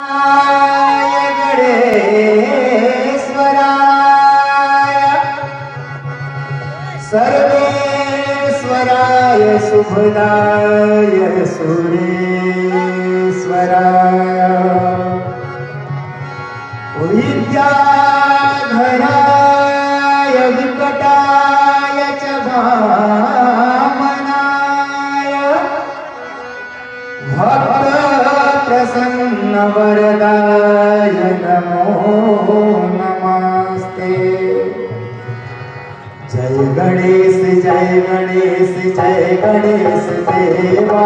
गणेश्वराय सर्वेश्वराय शुभदाय सुरेश्वराय विद्याधराय विकटाय च वामनाय भक्त प्रसन्न वरदाय नमो नमस्ते। जय गणेश जय गणेश जय गणेश देवा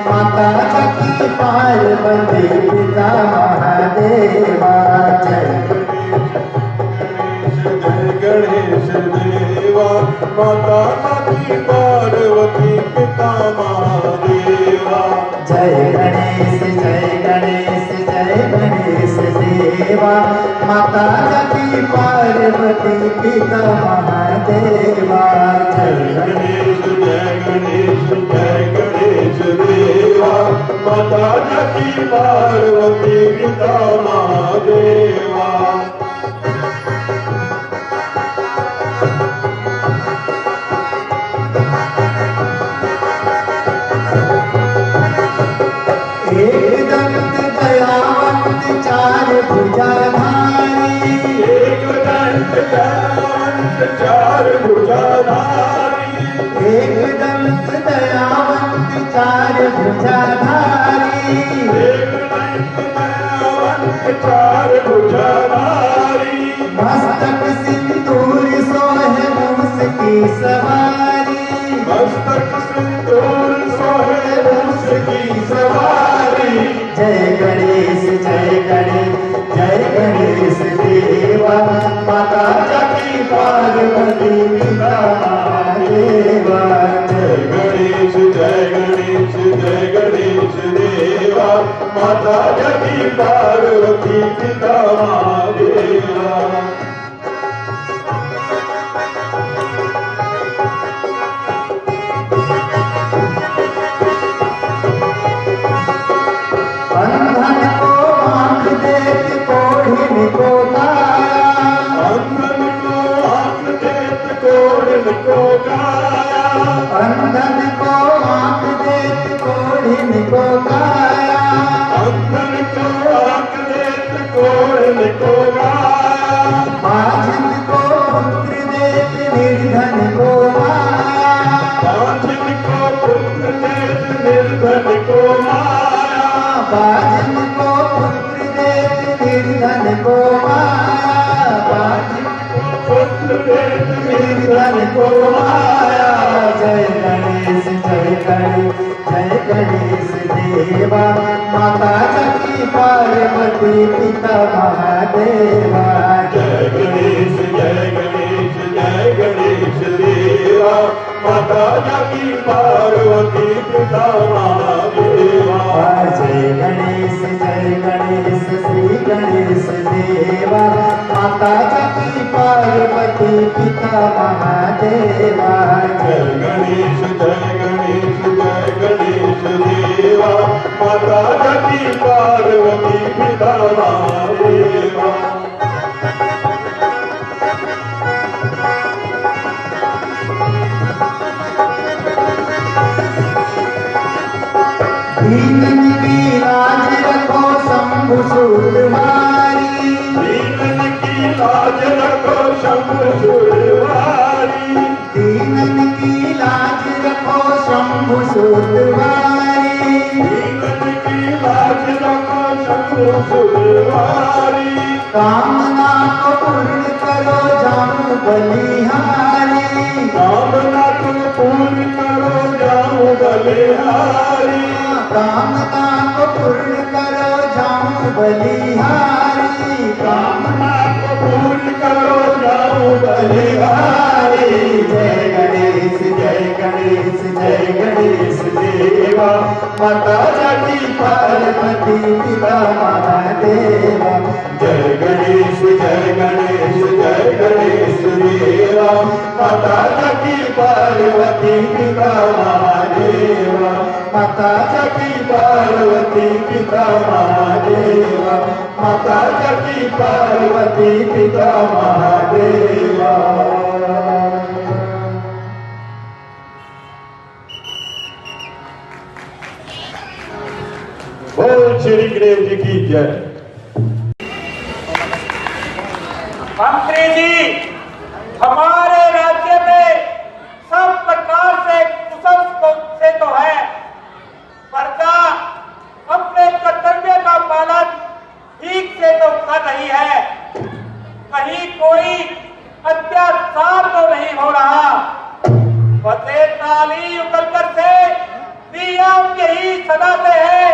माता जकी पार्वती पिता महादेवा। जय गणेश देवा माता जकी पार्वती पिता महादेवा। जय गणेश जय गणेश जय गणेश देवा माता जकी पार्वती पिता महादेवा। जय गणेश जय गणेश जय गणेश देवा माता जकी पार्वती पिता महादेवा। एक दंत दयावंत चार भुजाधारी। एक दंत दयावंत चार भुजाधारी। एक दंत दयावंत चार भुजाधारी। एक दंत दयावंत चार भुजाधारी। मस्तक सिंदूर सोहे मूस की सवारी। मस्तक सिंदूर सोहे मूस की सवारी। जय गणेश जय गणेश जय गणेश देवा माता जकी पार्वती पिता महादेवा। जय गणेश जय गणेश जय गणेश देवा माता जकी पार्वती पिता महादेवा। अंधन को आँख देत कोढ़िन को काया। अंधन को आँख देत कोढ़िन को काया। अंधन को आँख देत कोढ़िन को काया। अंधन को आँख देत कोढ़िन को काया। बाझिन को पुत्र देत निर्धन को माया। बाझिन को पुत्र देत निर्धन को माया। बाझिन को पुत्र देत निर्धन को माया। बाझिन को पुत्र देत निर्धन को माया। जय गणेश जय गणेश जय गणेश देवा माता जकी पार्वती पिता महादेवा। जय गणेश जय गणेश जय गणेश देवा माता जकी पार्वती पिता महादेवा। जय गणेश श्री गणेश देवा माता जकी पार्वती पिता महादेवा। जय गणेश जय गणेश जय गणेश देवा माता जकी पार्वती पिता महादेवा। दीनन की लाज रखो शंभु सूरवारी। दीनन की लाज रखो शंभु सूरवारी। दीनन की लाज रखो शंभु सूरवारी। दीनन की लाज रखो शंभु सूरवारी। कामना को पूर्ण करो जाऊं बलिहारी। कामना को पूर्ण करो जाऊं बलिहारी। कामना को पूर्ण करो जाऊं बलिहारी। कामना को पूर्ण करो जाऊं बलिहारी। जय गणेश जय गणेश जय गणेश देवा माता जकी पार्वती पिता महादेवा। जय गणेश जय गणेश जय गणेश देवा माता जकी पार्वती पिता महादेवा। माता जगी पार्वती पिता महादेवा, माता जगी पार्वती पिता महादेवा। बोल श्री गणेश जी की जय। मंत्री जी, हमारे राज्य में सब प्रकार से कुसंस्कार से तो है, प्रजा अपने कर्तव्य का पालन ठीक से तो कर रही है, कहीं कोई अत्याचार तो नहीं हो रहा। फतेह ताली उकलकर से नियम यही सदाते हैं,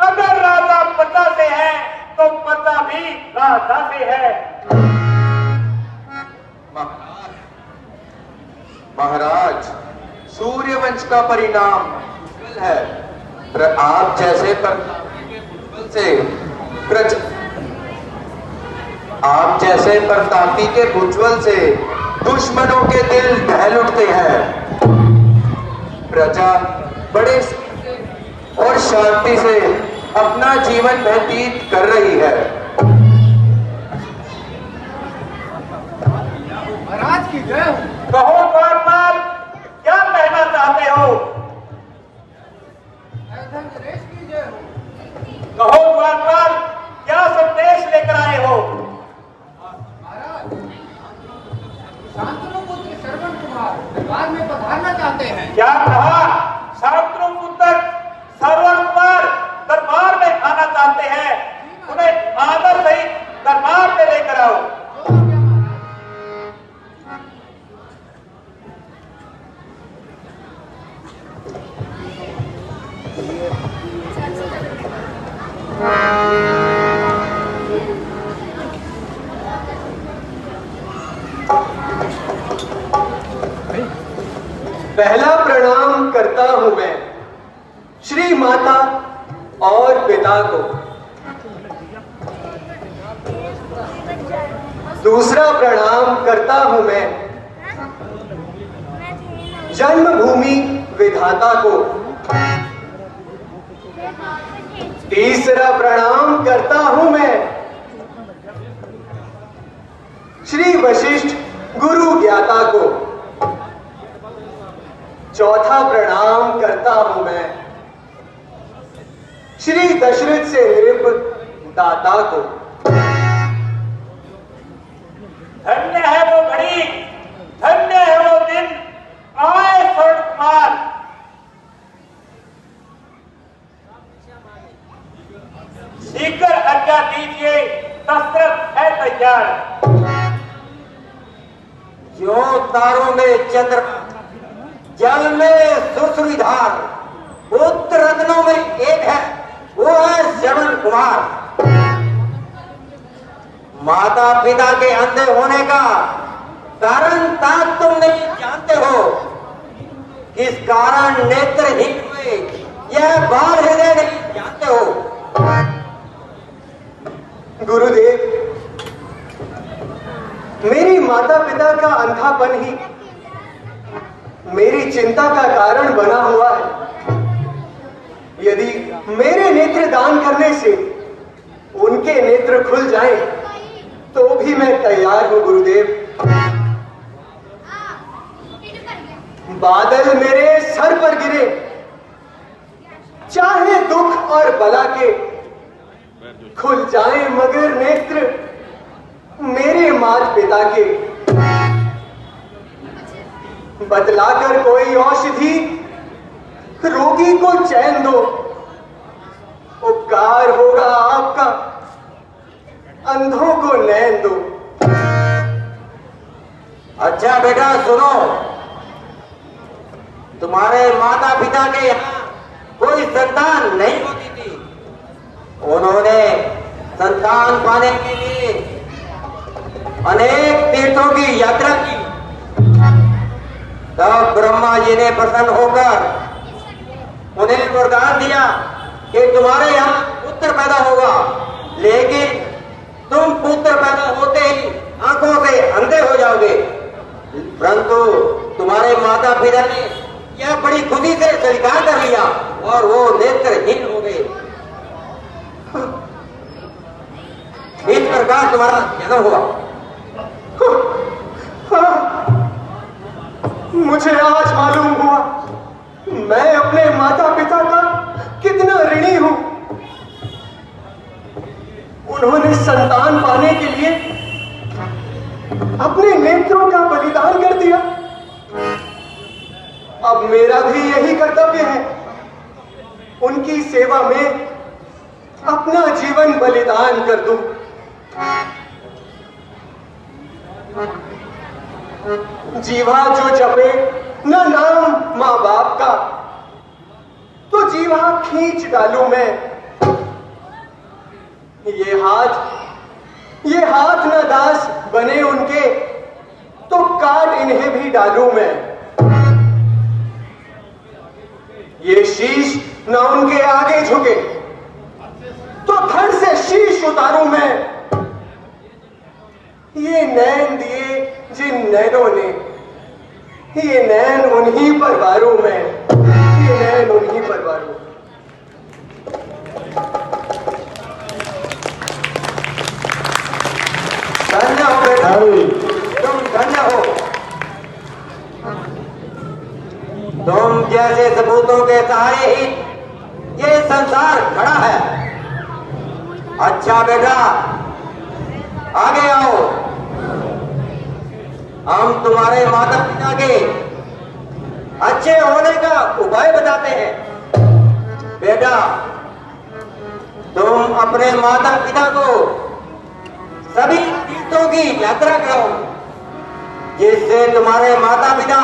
अगर राजा प्रजा से है तो प्रजा भी राजा से है। महाराज, सूर्य वंश का परिणाम है। आप जैसे प्रतापी के उज्ज्वल से दुश्मनों के दिल दहल उठते हैं। प्रजा बड़े और शांति से अपना जीवन व्यतीत कर रही है। महाराज की जय हो। कहो द्वारपाल, क्या कहना चाहते हो? नरेश की जय हो। कहो द्वारपाल, क्या संदेश लेकर आए हो? महाराज, शांतनु पुत्र श्रवण कुमार दरबार में पधारना चाहते हैं। क्या कहा? शांतनु पुत्र श्रवण कुमार दरबार में आना चाहते हैं, उन्हें आदर सहित दरबार में लेकर आओ। पहला प्रणाम करता हूं मैं श्री माता और पिता को। दूसरा प्रणाम करता हूं मैं जन्मभूमि विधाता को। तीसरा प्रणाम करता हूं मैं श्री वशिष्ठ गुरु ज्ञाता को। चौथा प्रणाम करता हूं मैं श्री दशरथ से नृप दाता को। धन्य है वो घड़ी, धन्य है वो दिन, आए स्वर्ण कुमार। शीघ्र आज्ञा दीजिए, दशरथ है तैयार। जो तारों में चंद्र, जल में सुश्रीधार, पुत्र रत्नों में एक है, वो है श्रवण कुमार। माता पिता के अंधे होने का कारण ताक तुम नहीं जानते हो। किस कारण नेत्रहीन हुए यह बाल हृदय नहीं जानते हो। गुरुदेव, मेरी माता पिता का अंधापन ही मेरी चिंता का कारण बना हुआ है। यदि मेरे नेत्र दान करने से उनके नेत्र खुल जाएं, तो भी मैं तैयार हूं गुरुदेव। बादल मेरे सर पर गिरे, चाहे दुख और बला के, खुल जाएं मगर नेत्र मेरे माता पिता के। बतलाकर कोई औषधि रोगी को चैन दो, उपकार होगा आपका, अंधों को नैन दो। अच्छा बेटा सुनो, तुम्हारे माता पिता के यहाँ कोई संतान नहीं होती थी। उन्होंने संतान पाने के लिए अनेक तीर्थों की यात्रा की। तब ब्रह्मा जी ने प्रसन्न होकर उन्हें वरदान दिया कि तुम्हारे यहाँ पुत्र पैदा होगा, लेकिन तुम पुत्र पैदा होते ही आंखों से अंधे हो जाओगे। परंतु तुम्हारे माता पिता ने यह बड़ी खुशी से स्वीकार कर लिया तुम्हारा जन्म हुआ। मुझे आज मालूम हुआ मैं अपने माता पिता का कितना ऋणी हूं। उन्होंने संतान पाने के लिए अपने नेत्रों का बलिदान कर दिया। अब मेरा भी यही कर्तव्य है, उनकी सेवा में अपना जीवन बलिदान कर दूं। जीवा जो जपे न नाम मां बाप का, तो जीवा खींच डालूं मैं। ये हाथ न दास बने उनके, तो काट इन्हें भी डालूं मैं। ये शीश न उनके आगे झुके, तो धड़ से शीश उतारूं मैं। ये नैन दिए जिन नैनों ने, ये नैन उन्हीं पर वारूं मैं, ये नैन उन्हीं पर वारूं। धन्य हो बेटा, तुम धन्य हो। तुम जैसे सपूतों के सहारे ही ये संसार खड़ा है। अच्छा बेटा, आगे आओ, हम तुम्हारे माता पिता के अच्छे होने का उपाय बताते हैं। बेटा, तुम अपने माता पिता को सभी तीर्थों की यात्रा कराओ, जिससे तुम्हारे माता पिता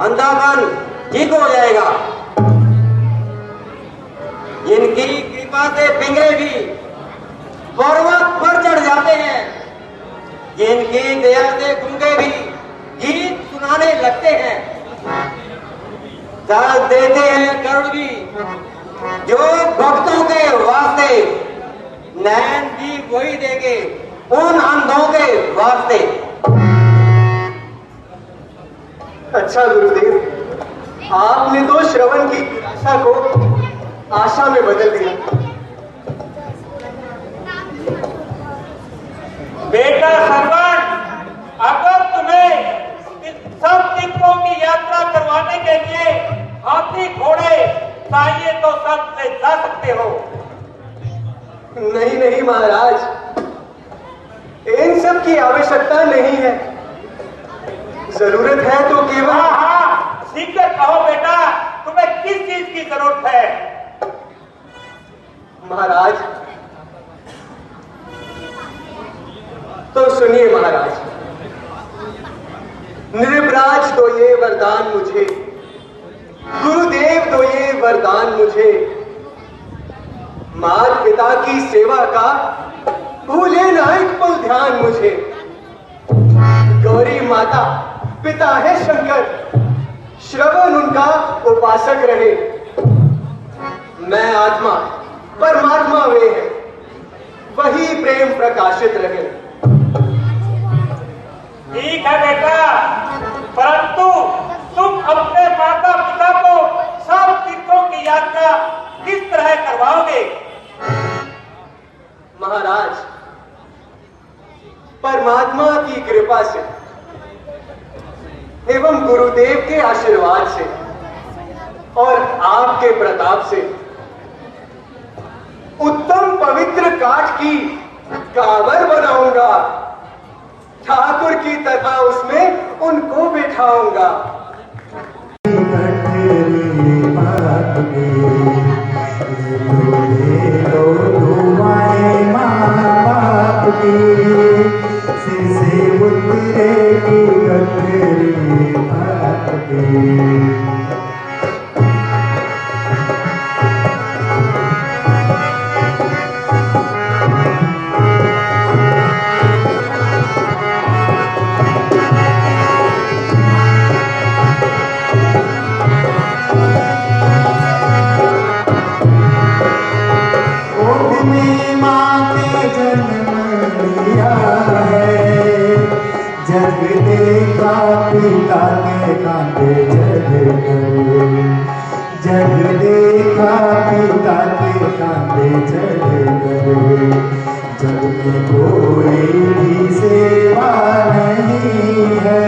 अंधापन ठीक हो जाएगा। जिनकी कृपा से पिंगले भी पर्वत पर चढ़ जाते हैं, जिनकी दया से गूंगे भी गीत सुनाने लगते हैं, दर्द देते हैं करुण भी जो भक्तों के वास्ते, नैन भी वही देंगे उन अंधों के वास्ते। अच्छा गुरुदेव, आपने तो श्रवण की आशा को आशा में बदल दिया। बेटा श्रवण, अगर तुम्हें सब तीर्थों की यात्रा करवाने के लिए हाथी घोड़े चाहिए तो सब से जा सकते हो। नहीं नहीं महाराज, इन सब की आवश्यकता नहीं है। जरूरत है तो केवल। हाँ, सीखकर कहो बेटा, तुम्हें किस चीज की जरूरत है? महाराज तो सुनिए महाराज, नृपराज दो ये वरदान मुझे, गुरुदेव दो ये वरदान मुझे। माता पिता की सेवा का भूले ना एक पल ध्यान मुझे। गौरी माता पिता है शंकर, श्रवण उनका उपासक रहे। मैं आत्मा परमात्मा वे हैं, वही प्रेम प्रकाशित रहे। ठीक है बेटा, परंतु तुम अपने माता पिता को सब तीर्थों की यात्रा किस तरह करवाओगे? महाराज, परमात्मा की कृपा से एवं गुरुदेव के आशीर्वाद से और आपके प्रताप से उत्तम पवित्र काठ की कांवर बनाऊंगा। ठाकुर की तरह उसमें उनको बिठाऊंगा। जग देखा पिता के कांधे चढ़कर, जग देखा पिता के कांधे चढ़कर, जग में कोई भी सेवा नहीं है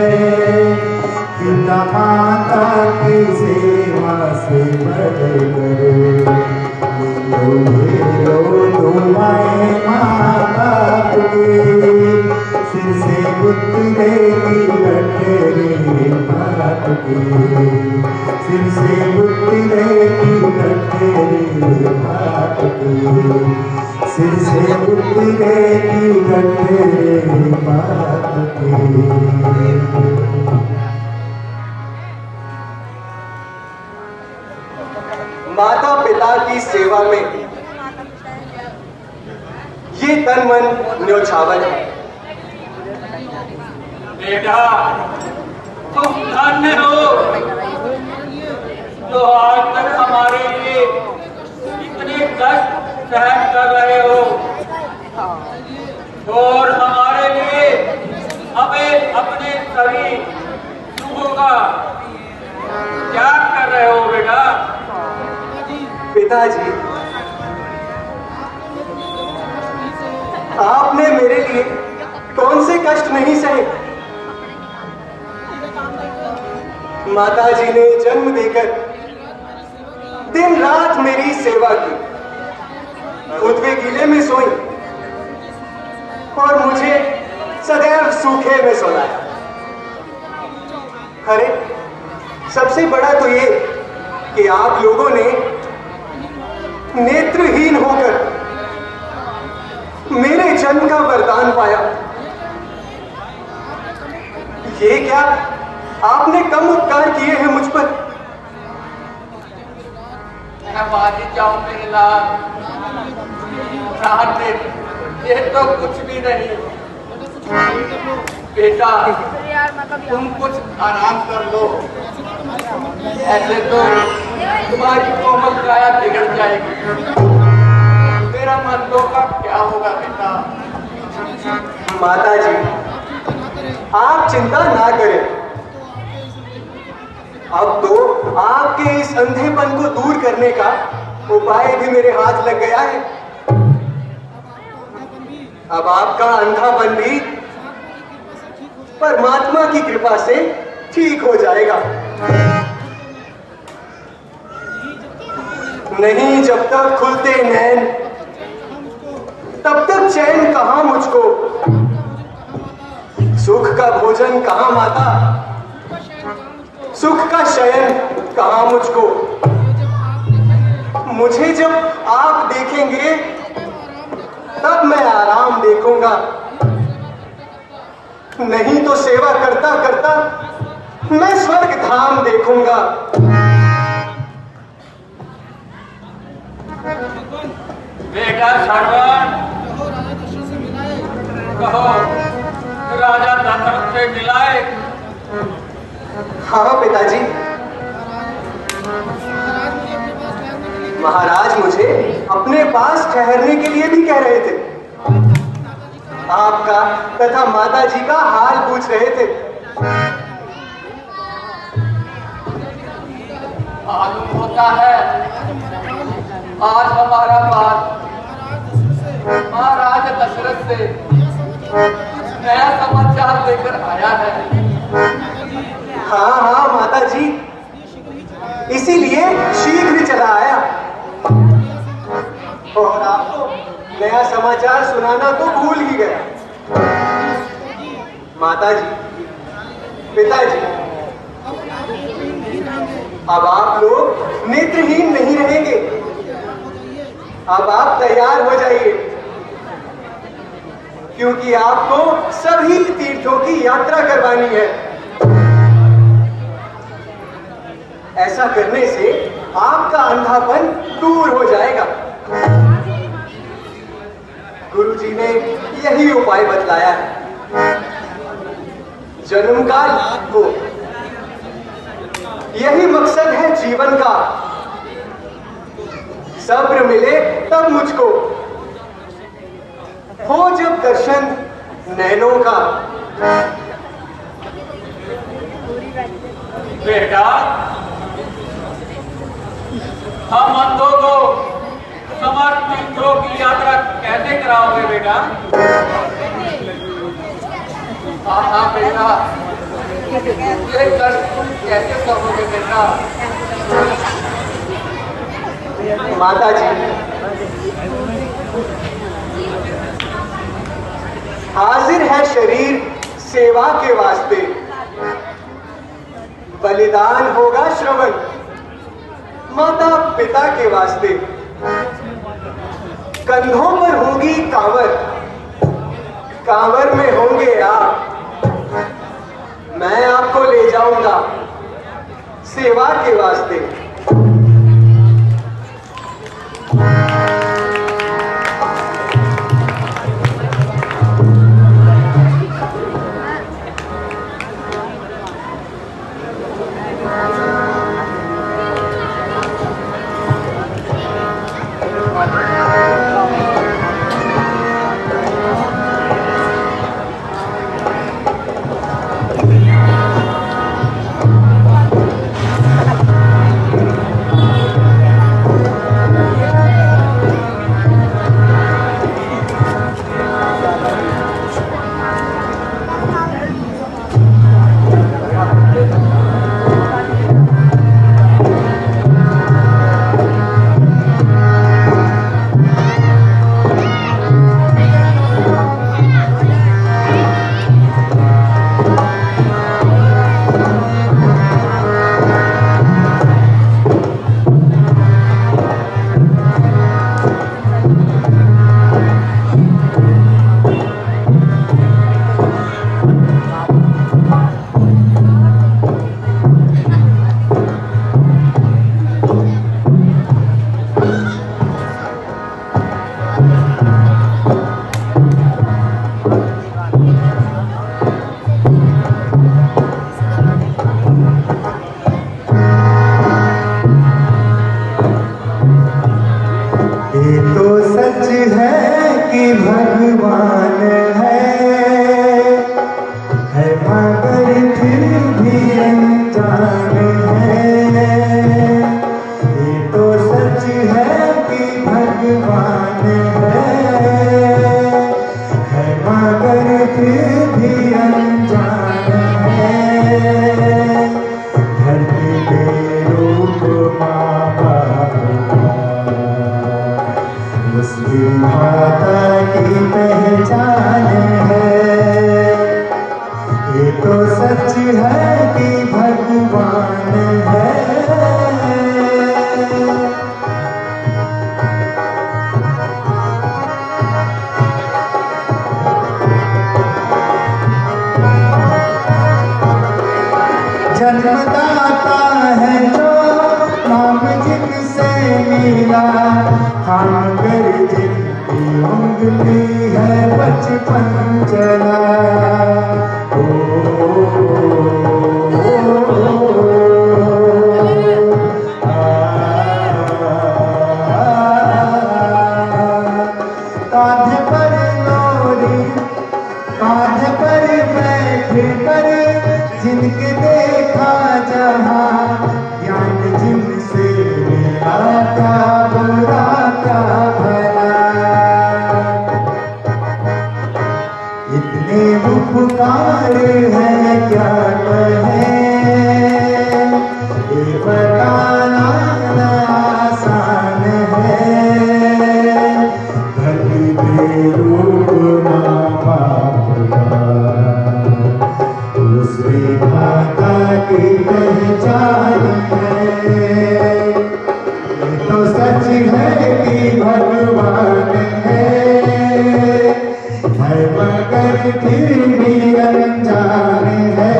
पिता माता की सेवा से बढ़कर। लो तुम्हारे माँ बाप के सिर से उतरेगी गठरी बाप के सिर से उतरेगी गठरी बाप के सिर से उतरेगी गठरी बाप के। माता पिता की सेवा में ये तन मन न्यौछावर है। बेटा तुम धन्य हो जो आज तक हमारे लिए इतने कष्ट सहन कर रहे हो और हमारे लिए हमें अपने सभी सुखों का त्याग कर रहे हो बेटा। पिताजी, आपने मेरे लिए कौन से कष्ट नहीं सहे? माताजी ने जन्म देकर दिन रात मेरी सेवा की, खुद वे गीले में सोई और मुझे सदैव सूखे में सुलाया। अरे सबसे बड़ा तो ये कि आप लोगों ने नेत्रहीन होकर मेरे जन्म का वरदान पाया। ये क्या आपने कम उपकार किए हैं मुझ पर? मैं बाजी जाऊं मेरे लाल, रात दिन ये तो कुछ भी नहीं। बेटा तुम कुछ आराम कर लो, ऐसे तो तुम्हारी कोमल काया बिगड़ जाएगी। मेरा मन तो का क्या होगा बेटा? माताजी, आप चिंता ना करें। अब तो आपके इस अंधेपन को दूर करने का उपाय भी मेरे हाथ लग गया है। अब आपका अंधापन भी परमात्मा की कृपा से ठीक हो जाएगा। नहीं, जब तक खुलते नैन तब तक चैन कहां मुझको, सुख का भोजन कहां माता, सुख का शयन कहां मुझको। मुझे जब आप देखेंगे तब मैं आराम देखूंगा, नहीं तो सेवा करता करता मैं स्वर्ग धाम देखूंगा। बेटा श्रवण, कहो राजा दशरथ से मिलाए। हाँ पिताजी, महाराज मुझे अपने पास ठहरने के लिए भी कह रहे थे। आपका तथा माताजी का हाल पूछ रहे थे। मालूम होता है आज हमारा बात महाराज दशरथ से नया समाचार लेकर आया है। हाँ हाँ माताजी, इसीलिए शीघ्र चला आया और आपको नया समाचार सुनाना तो भूल ही गया। माताजी, पिताजी, अब आप लोग नेत्रहीन नहीं रहेंगे। अब आप तैयार हो जाइए, क्योंकि आपको सभी तीर्थों की यात्रा करवानी है। ऐसा करने से आपका अंधापन दूर हो जाएगा। गुरुजी ने यही उपाय बतलाया है। जन्म का लाभ हो, यही मकसद है जीवन का। सब्र मिले तब मुझको, हो जब दर्शन नैनों का। बेटा हम अंधों को समर तीर्थों की यात्रा कैसे कराओगे बेटा? हाँ बेटा, ये कष्ट तुम कैसे सहोगे बेटा? माता जी, हाजिर है शरीर सेवा के वास्ते, बलिदान होगा श्रवण माता पिता के वास्ते। कंधों पर होगी कांवर, कांवर में होंगे आप, मैं आपको ले जाऊंगा सेवा के वास्ते। भगवान है मगर फिर भी अनजान है। ये तो सच है कि भगवान है मगर फिर भी अनजान है। धरती पे रूप माँ बाप मुस्लिम माता की पहचान है। ये तो सच है कि भगवान है। जन्मदाता है जो नाम जिनसे मिला, हम कर जिनकी उंगली है बचपन चला। कांधे पर लोरी, कांधे पर बैठ कर जिनके देखा जहाँ, ज्ञान जिनसे मिला क्या बुरा क्या भला। इतने उपकार है क्या कहे, ये बताना ना आसान है। धरती पे रूप माँ बाप का, दूसरी माता की पहचान है। ये तो सच है कि भगवान है मगर फिर भी अनजान है।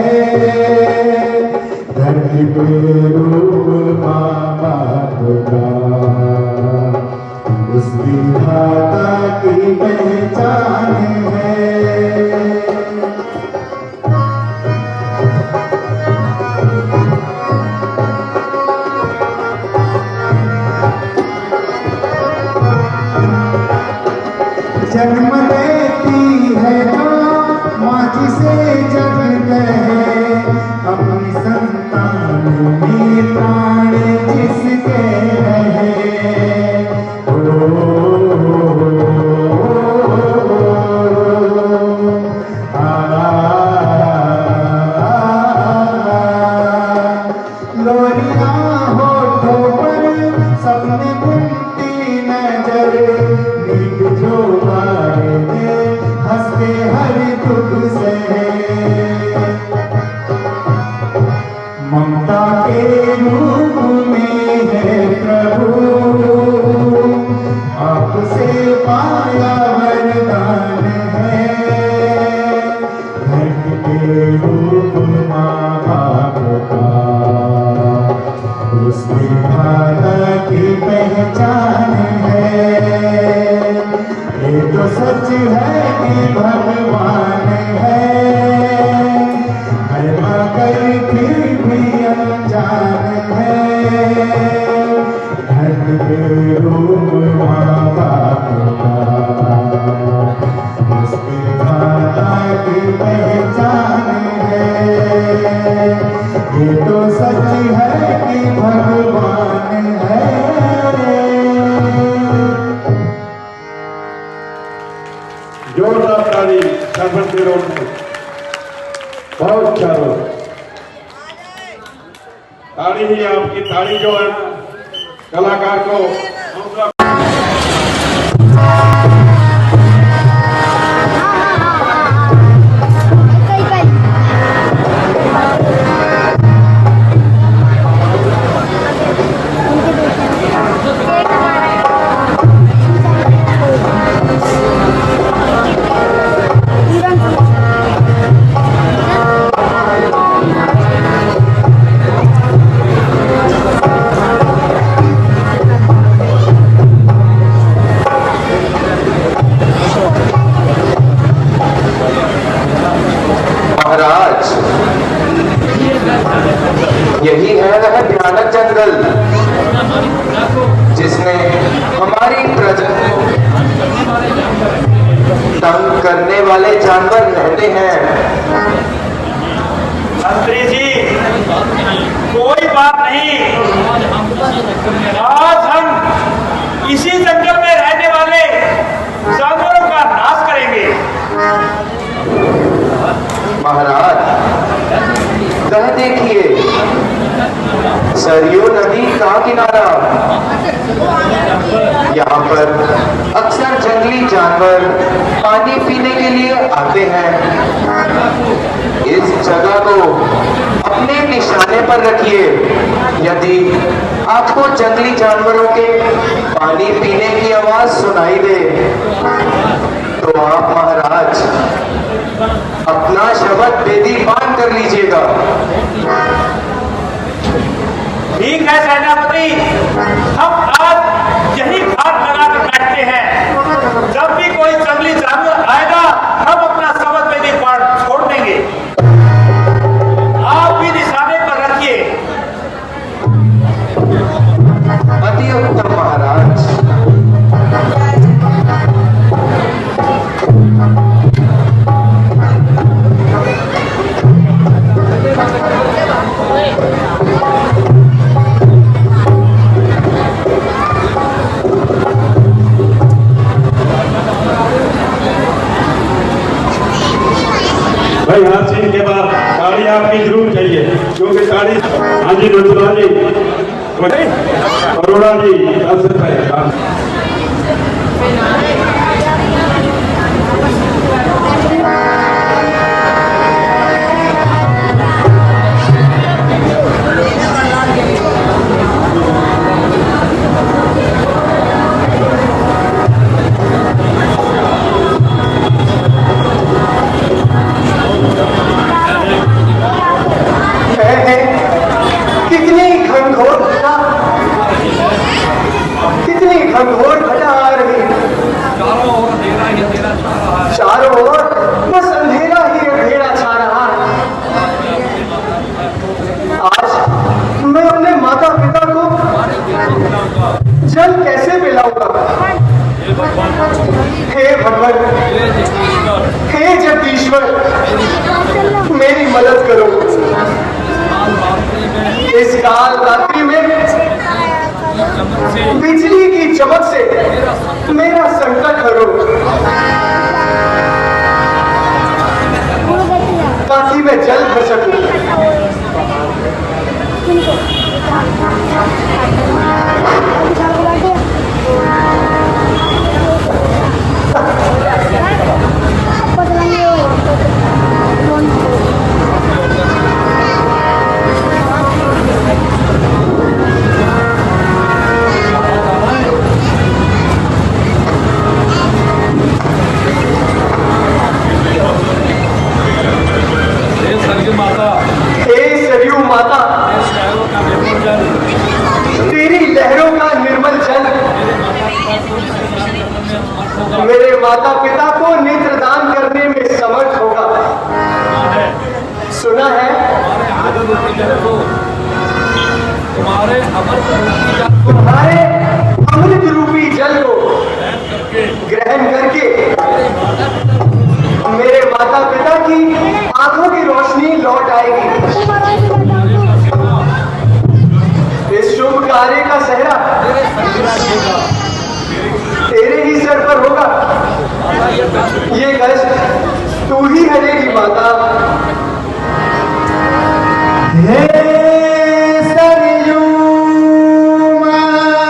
धरती पे रूप माँ बाप का, उसकी माता की पहचान है। जन्म देती है माँ, माँ जिसे जग कहे, अपनी संतान में प्राण जिसके रहे। कलाकार को हौसला महाराज, यही है वह भयानक जंगल जिसमें हमारी प्रजा को तंग करने वाले जानवर रहते हैं। मंत्री जी, कोई बात नहीं, आज हम इसी जंगल में रहने वाले जानवरों का नाश करेंगे। महाराज, कह देखिए, सरयू नदी का किनारा, यहाँ पर अक्सर जंगली जानवर पानी पीने के लिए आते हैं। इस जगह को अपने निशाने पर रखिए। यदि आपको जंगली जानवरों के पानी पीने की आवाज सुनाई दे तो आप महाराज अपना शब्द वेदी पान कर लीजिएगा। ठीक है सेनापति, हम आज यही घाट लगा कर बैठते हैं। जब भी कोई जंगली जानवर आएगा, हम अपना शब्द वेदी पान छोड़ देंगे। आप भी निशाने पर रखिए। अति उत्तम महाराज। भाई हाथ सीन के बाद ताड़ी आपकी जरूर चाहिए, क्योंकि ताड़ी। हाँ जी नंदुला जी, अरोड़ा जी, 10 रुपए। कितनी घनघोर घटा आ रही, चारों ओर बस अंधेरा ही अंधेरा छा रहा है। आज मैं अपने माता पिता को जल कैसे पिलाऊंगा? हे भगवान, हे जगदीश्वर, मेरी मदद करो। इस काल रात्रि में बिजली की चमक से मेरा संकट हरो, ताकि मैं जल भर सकूं। माता, तेरी लहरों का निर्मल जल मेरे माता पिता को नेत्रदान करने में समर्थ होगा। सुना है तुम्हारे अमृत रूपी जल को ग्रहण करके मेरे माता पिता की आंखों की रोशनी लौट आएगी। इस शुभ कार्य का सेहरा तेरे ही सर पर होगा। ये कष्ट तू ही हरेगी माता। हे सरयू माता,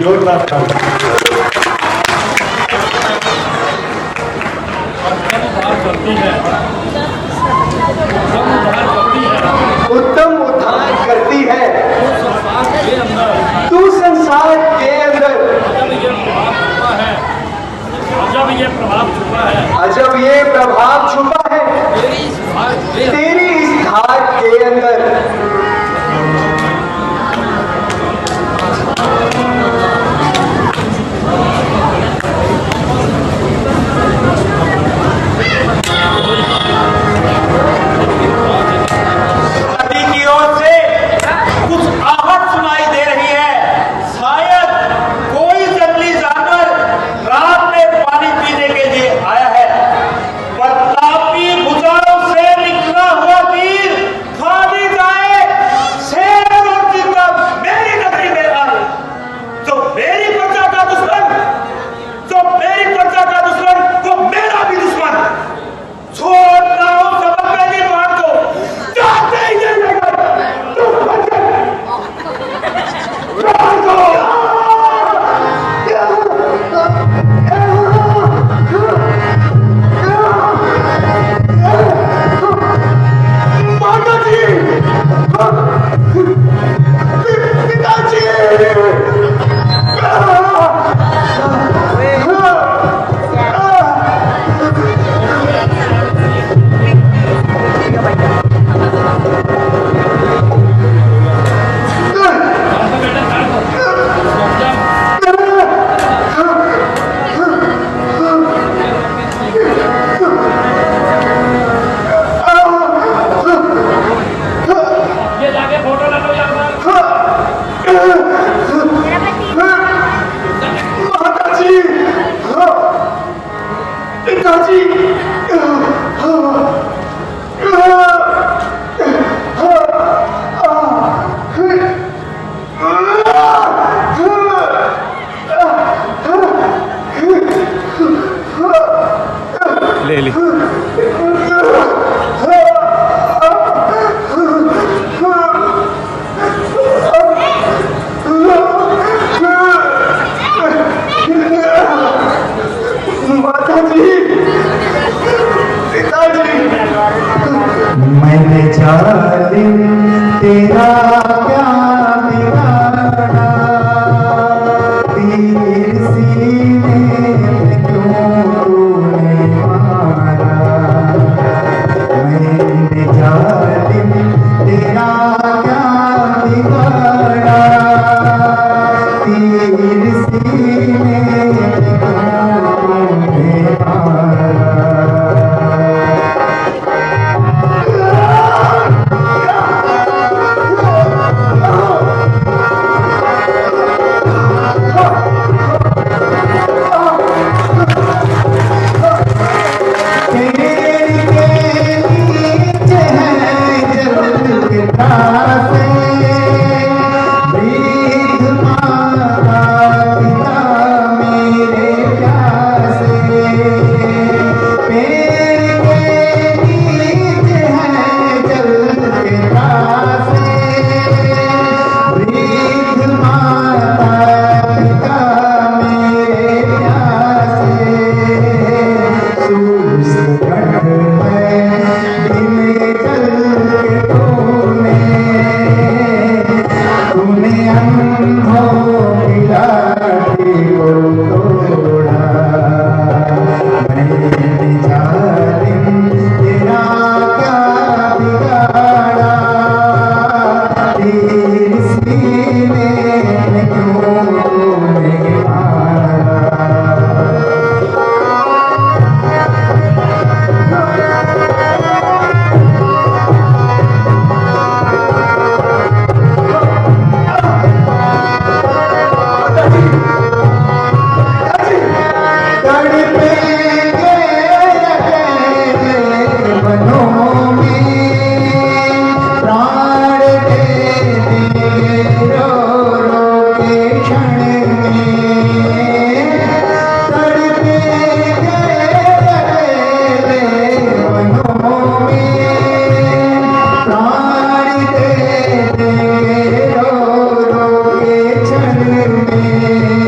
जोरदार ताली। उत्तम उद्धार करती है तू संसार के अंदर। अजब ये प्रभाव छुपा है, अजब ये प्रभाव छुपा है तेरी इस धार के अंदर। नदी की ओर से कुछ आहट सुनाई दे रही है। शायद कोई जंगली जानवर रात में पानी पीने के लिए आया है। प्रतापी भुजाओं से निकला हुआ तीर खाली जाए, शेर और चीता मेरी नगरी में आए। जो मेरी प्रजा का दुश्मन, जो मेरी प्रजा का दुश्मन, वो मेरा भी दुश्मन। छोड़ता हूं सबक की बात को, जाते ही जाएगा। तू बच गया। रात को माता जी, पिताजी, ये जाके फोटो लगो यहाँ पर। माताजी, पिताजी, ले ली। माताजी, पिताजी, मैंने जालिम तेरा क्या बिगाड़ा, तीर सीने में क्यों तूने मारा। मैंने जालिम तेरा क्या बिगाड़ा, तीर सीने में क्यों तूने मारा। में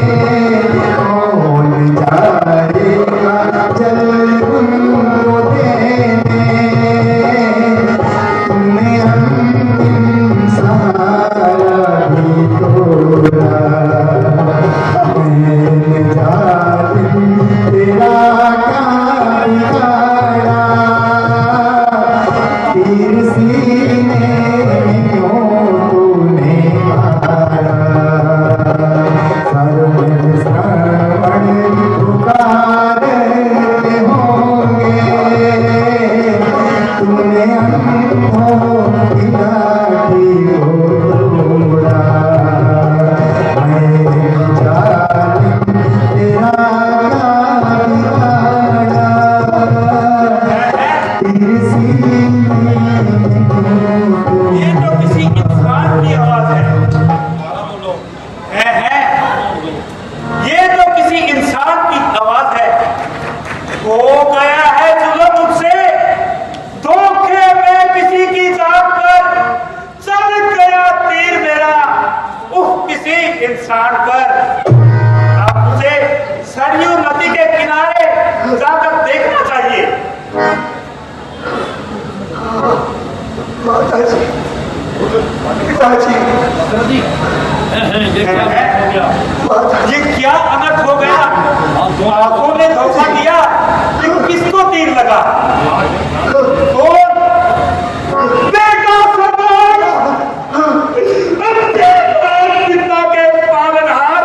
ये क्या अनर्थ हो गया? आंखों ने धोखा दिया। ये किसको तीर लगा? कौन? बेटा सरदार, अपने पिता के पालनहार।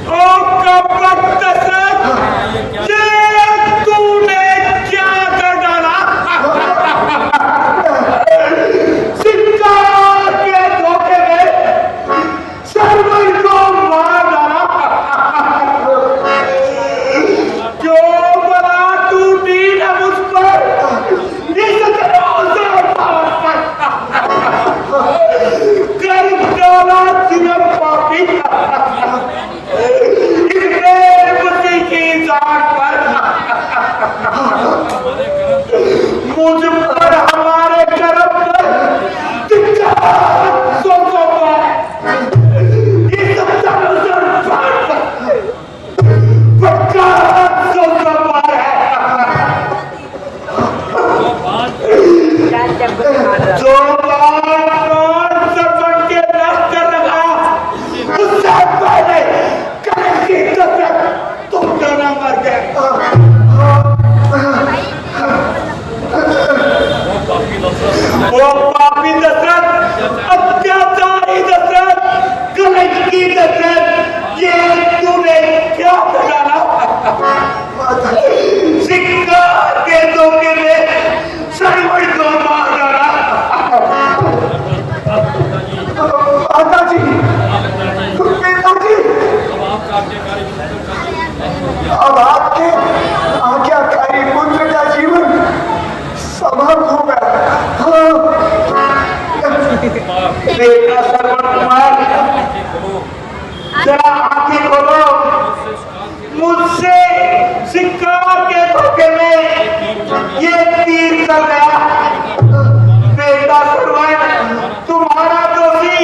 ओ कपट दशरथ, ये तूने क्या कर डाला? शिकार के धोखे में सरवर को मार डाला। जो बड़ा टूटी न मुझ पर, इस तरह कर डाला सिर्फ पापी। इसने उसी की जान पर, मुझ पर हमारे कर्म पर सोचो पर, इस तमसर पर पक्का सोचो पर है। जो बात सबन के नष्ट कर रहा, उससे पहले कल की कसम तुम दोनों मर गए। वो पापी दशरथ, अत्याचारी दशरथ, कलंकी दशरथ, ये तूने क्या डाला? शिकार के धोखे में सरवर को मार डाला। पिताजी, पिताजी, अब आपके आज्ञाकारी पुत्र का जीवन समाप्त हो गया। बेटा सरवर कुमार, जरा आंखें खोलो। मुझसे शिकार के धोखे में ये तीर चल गया। बेटा सरवर, तुम्हारा दोषी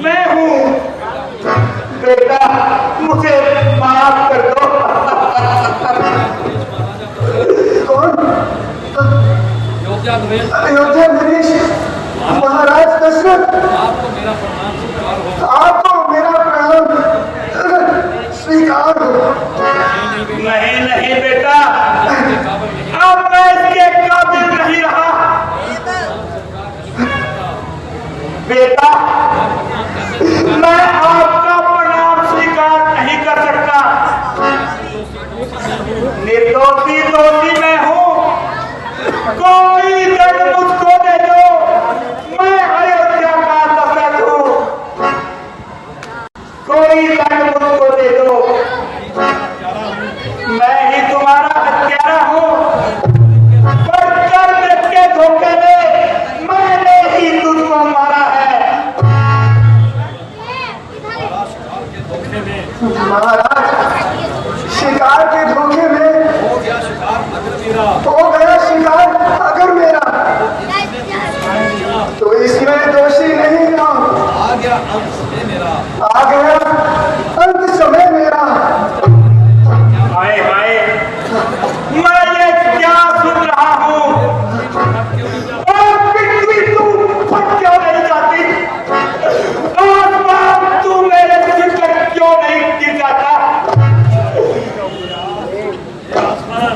मैं हूँ। बेटा मुझे माफ कर दो। कौन? अयोध्या नरेश, महाराज दशरथ, आपको मेरा प्रणाम स्वीकार हो। नहीं नहीं बेटा, अब मैं इसके काबिल नहीं रहा। बेटा, मैं आपका प्रणाम स्वीकार नहीं कर सकता। निर्दोषी दोषी मैं हूँ। कोई दंड मुझको दे दो, मैं अयोध्या का दशरथ हूँ। कोई दंड मुझको दे दो, मैं ही तुम्हारा हत्यारा हूँ। पर कर्म के धोखे में मैंने ही तुझको मारा है। महाराज, शिकार के धोखे में हो गया शिकार अगर मेरा, तो इसमें दोषी नहीं था। आ गया अंत समय मेरा। हाय हाय, मैं ये क्या सुन रहा हूँ? और पृथ्वी तू फट क्यों नहीं जाती? आसमान तू मेरे सिर पर क्यों नहीं गिर जाता?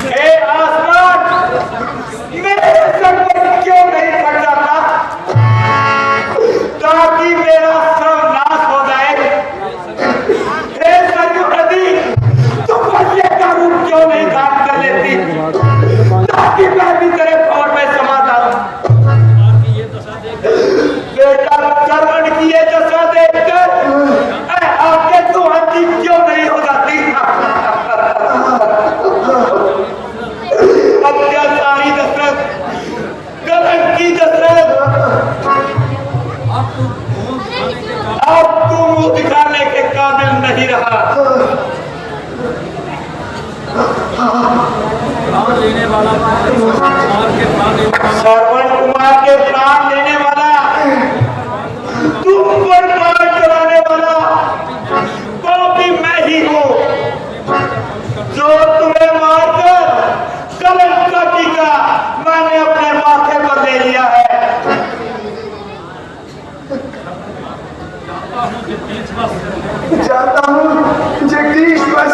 हे आसमान, मेरे सर पर क्यों नहीं फट जाता? ताकि मेरा सर्वनाश हो जाए। हे सरयू नदी, तू बच्चे का रूप क्यों नहीं धारण कर लेती, ताकि मैं भी तेरे फौर में समा जाऊं। बेटा, कर्मण की ये दशा देखकर आपके तू हड्डी क्यों नहीं हो जाती? अत्याचारी दशरथ, कलंकी दशरथ, अब तू मुंह दिखाने के काबिल नहीं रहा। श्रवण कुमार के प्राण लेने वाला, तुम पर प्राण चलाने वाला तो भी मैं ही हूँ, जो तुम्हें मारकर कलंक का टीका मैंने अपने माथे पर ले लिया है। जाता हूँ जगदीश, बस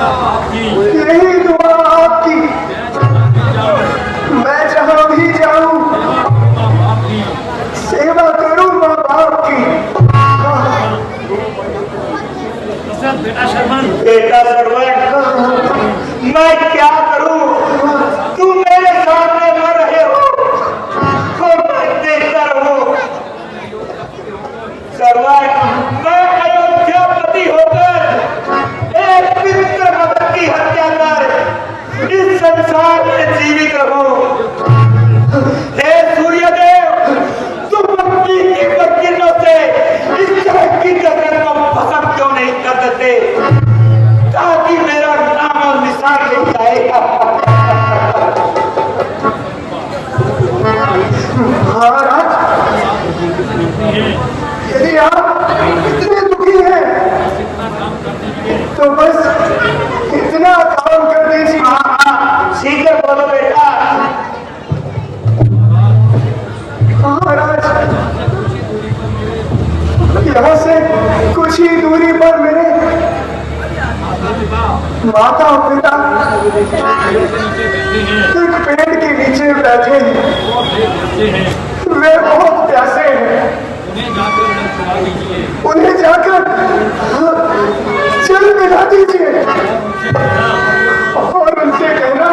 आपकी यही दुआ आपकी। मैं जहाँ भी जाऊँ आपकी सेवा करूँ माँ बाप की। बेटा शर्मन, बेटा सरवण, मैं क्या करूं? तुम मेरे सामने मर रहे हो और मैं देखता रहूं। सरवण, मैं अयोध्यापति होकर एक मित्र भक्त की हत्या कर इस संसार में जीवित रहूं। हे सूर्यदेव, तुम अपनी कीमत किरणों से इस जगत की गगन को भस्म क्यों नहीं कर देते, ताकि मेरा नाम और निशान मिट जाएगा। महाराज, यदि आप इतने दुखी हैं तो बस इतना काम कर दीजिए। शीघ्र बोलो बेटा। महाराज, यहाँ से कुछ ही दूरी पर मेरे माता पिता एक पेड़ के नीचे बैठे हैं। वे बहुत प्यासे हैं। उन्हें जाकर जल पिला दीजिए और उनसे कहना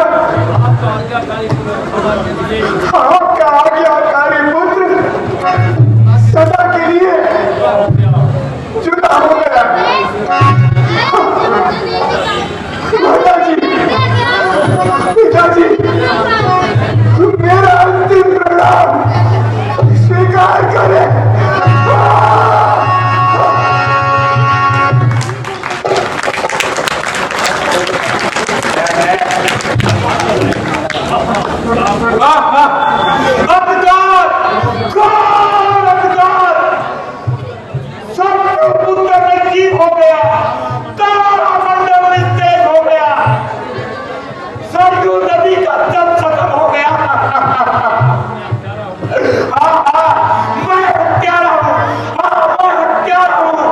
आपका आज्ञाकारी पुत्र सदा के लिए जुदा हो गया। माताजी, पिताजी, मेरा अंतिम प्रणाम स्वीकार करें। हो गया, तारा मंडल निस्तेज हो गया, सरयू नदी का जल खत्म हो गया। मैं हत्यारा हूँ, मैं हत्यारा हूँ।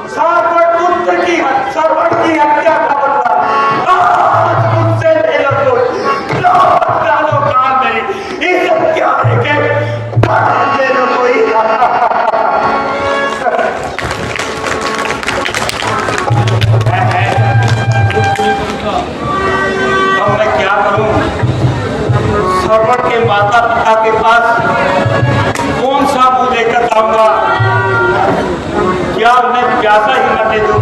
सातवें पुत्र की सरवण की हत्या का बदला आज मुझसे ले लो। डालो कान में इस हत्यारे के ले लो कोई। अब मैं क्या करूं? सरवण के माता पिता के पास कौन सा मुंह लेकर जाऊंगा? क्या उन्हें प्यासा ही न दे दूं?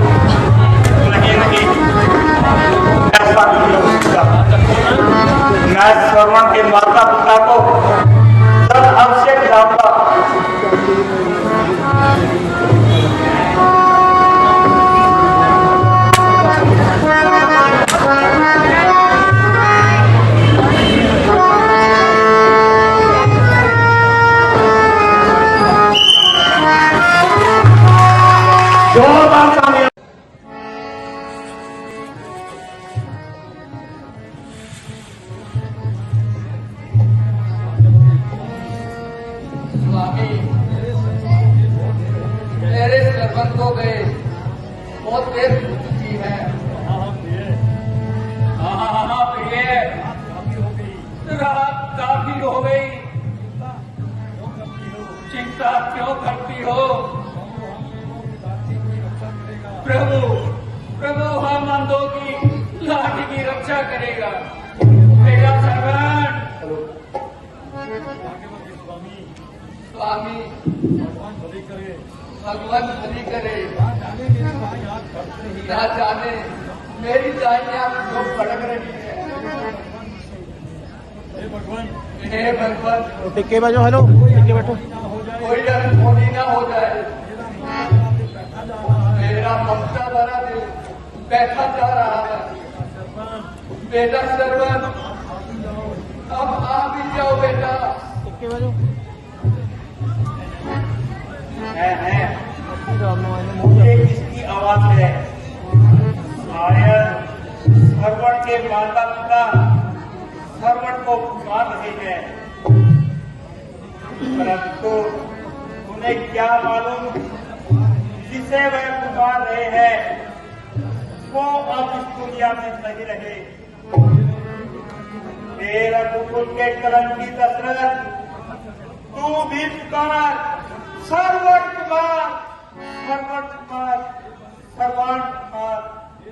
नहीं नहीं, ऐसा नहीं हो सकता। मैं सरवण के माता पिता को जल अभिषेक जाऊंगा। मेरे सरपंच हो गए, बहुत देर हो चुकी है। हाँ प्रिय, रात काफी हो गई। चिंता क्यों करती हो? प्रभु प्रभु हनुमानों की लाठी की रक्षा करेगा। मेरा सरवण स्वामी भगवान भली करे। ना जाने मेरी दाई आंख क्यों फड़क रही है। हे भगवान, टिक्के बैठो, हेलो टिक्के बैठो। कोई अनहोनी ना हो जाए। मेरा ममता भरा दिल बैठा जा रहा है। बेटा सरवण, अब आ भी जाओ बेटा। टिक्के बैठो। ये किसकी आवाज है? शायद सरवण के माता पिता सरवण को पुकार रहे हैं, परंतु उन्हें क्या मालूम जिसे वह पुकार रहे हैं वो अब इस दुनिया में नहीं रहे। हे रघुकुल के कलंकी दशरथ, तू भी पुकार, सर्वण कुमार, सर्वण कुमार, सर्वाण कुमार।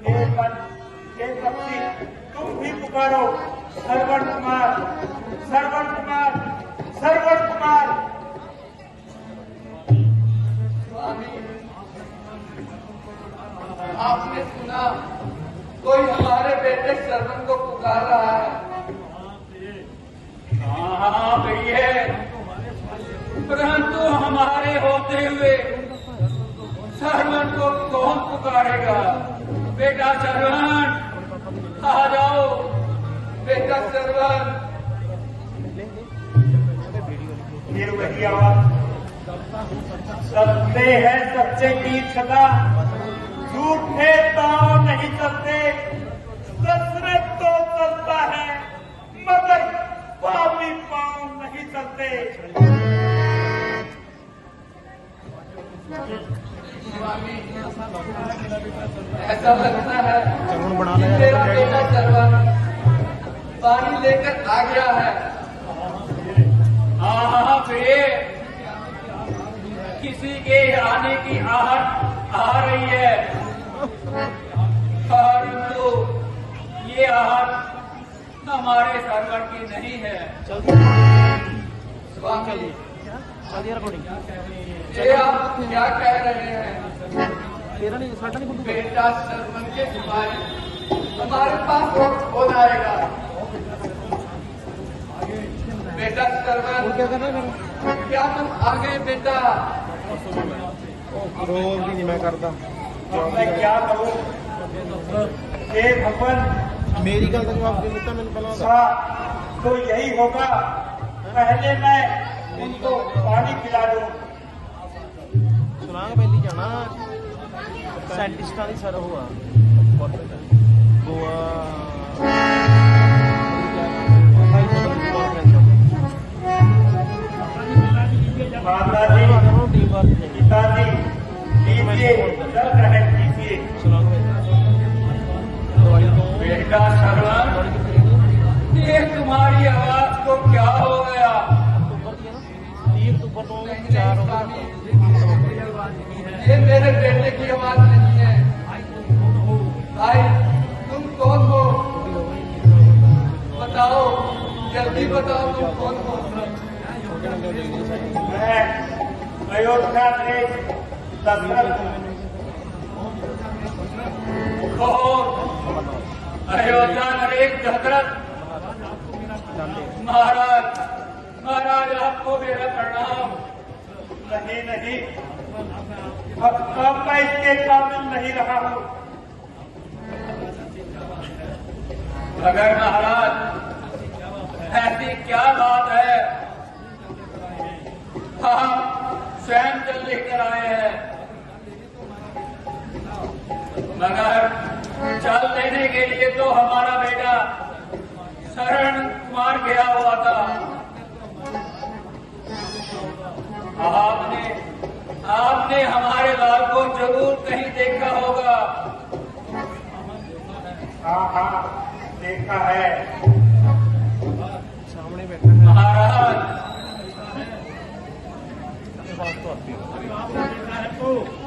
हे पंच, हे पक्षी, तुम भी पुकारो, सर्वण कुमार, सर्वण कुमार, सर्वण कुमार। स्वामी, आपने सुना कोई हमारे बेटे श्रवण को पुकार रहा है। हाँ भैया, परंतु हमारे होते हुए श्रवण को कौन पुकारेगा? बेटा श्रवण, आ जाओ। बेटा श्रवण। फिर वही आवाज, सत्य है सच्चे की सदा, झूठे दांव नहीं चलते। दशरथ तो चलता है मगर पापी पांव नहीं चलते। स्वामी, ऐसा लगता है कि मेरा बेटा श्रवण पानी लेकर आ गया है। हाँ प्रिय, किसी के आने की आहट आ रही है, परंतु ये आहट हमारे सर्वर की नहीं है। स्वामी, रिकॉर्डिंग ये आप क्या कह रहे हैं? तेरा नहीं साटा नहीं कुछ बेटा श्रवण के सिवाय हमारे पास हो जाएगा। बेटा श्रवण, क्या कर रहे हैं? क्या तुम आ गए बेटा? रोज भी नहीं मैं करता। अब मैं क्या करूं? हे भगवान, मेरी गल का जवाब दे देता मैंने पहला अच्छा तो यही होगा। पहले मैं उनको पानी पिला दूं। सुनांग पहली जाना साइंटिस्टां दी सर हुआ गोवा माता जी, पिताजी, लीजिए, दर ग्रहण कीजिए। बेटा श्रवण, ये तुम्हारी आवाज को क्या हो गया? ये मेरे बेटे की आवाज नहीं है। भाई, तुम कौन हो? बताओ, जल्दी बताओ तुम कौन हो? मैं अयोध्या देश दशरथ अयोध्या नरेश दशरथ। महाराज, महाराज आपको मेरा प्रणाम। नहीं नहीं, अब मैं इसके काबिल नहीं रहा हूं। अगर महाराज ऐसी क्या बात है, हम स्वयं जल लेकर आए हैं, मगर जल लेने के लिए तो हमारा बेटा शरण कुमार गया हुआ था। आपने हमारे लाल को जरूर कहीं देखा होगा। हाँ, देखा है सामने बैठा महाराज।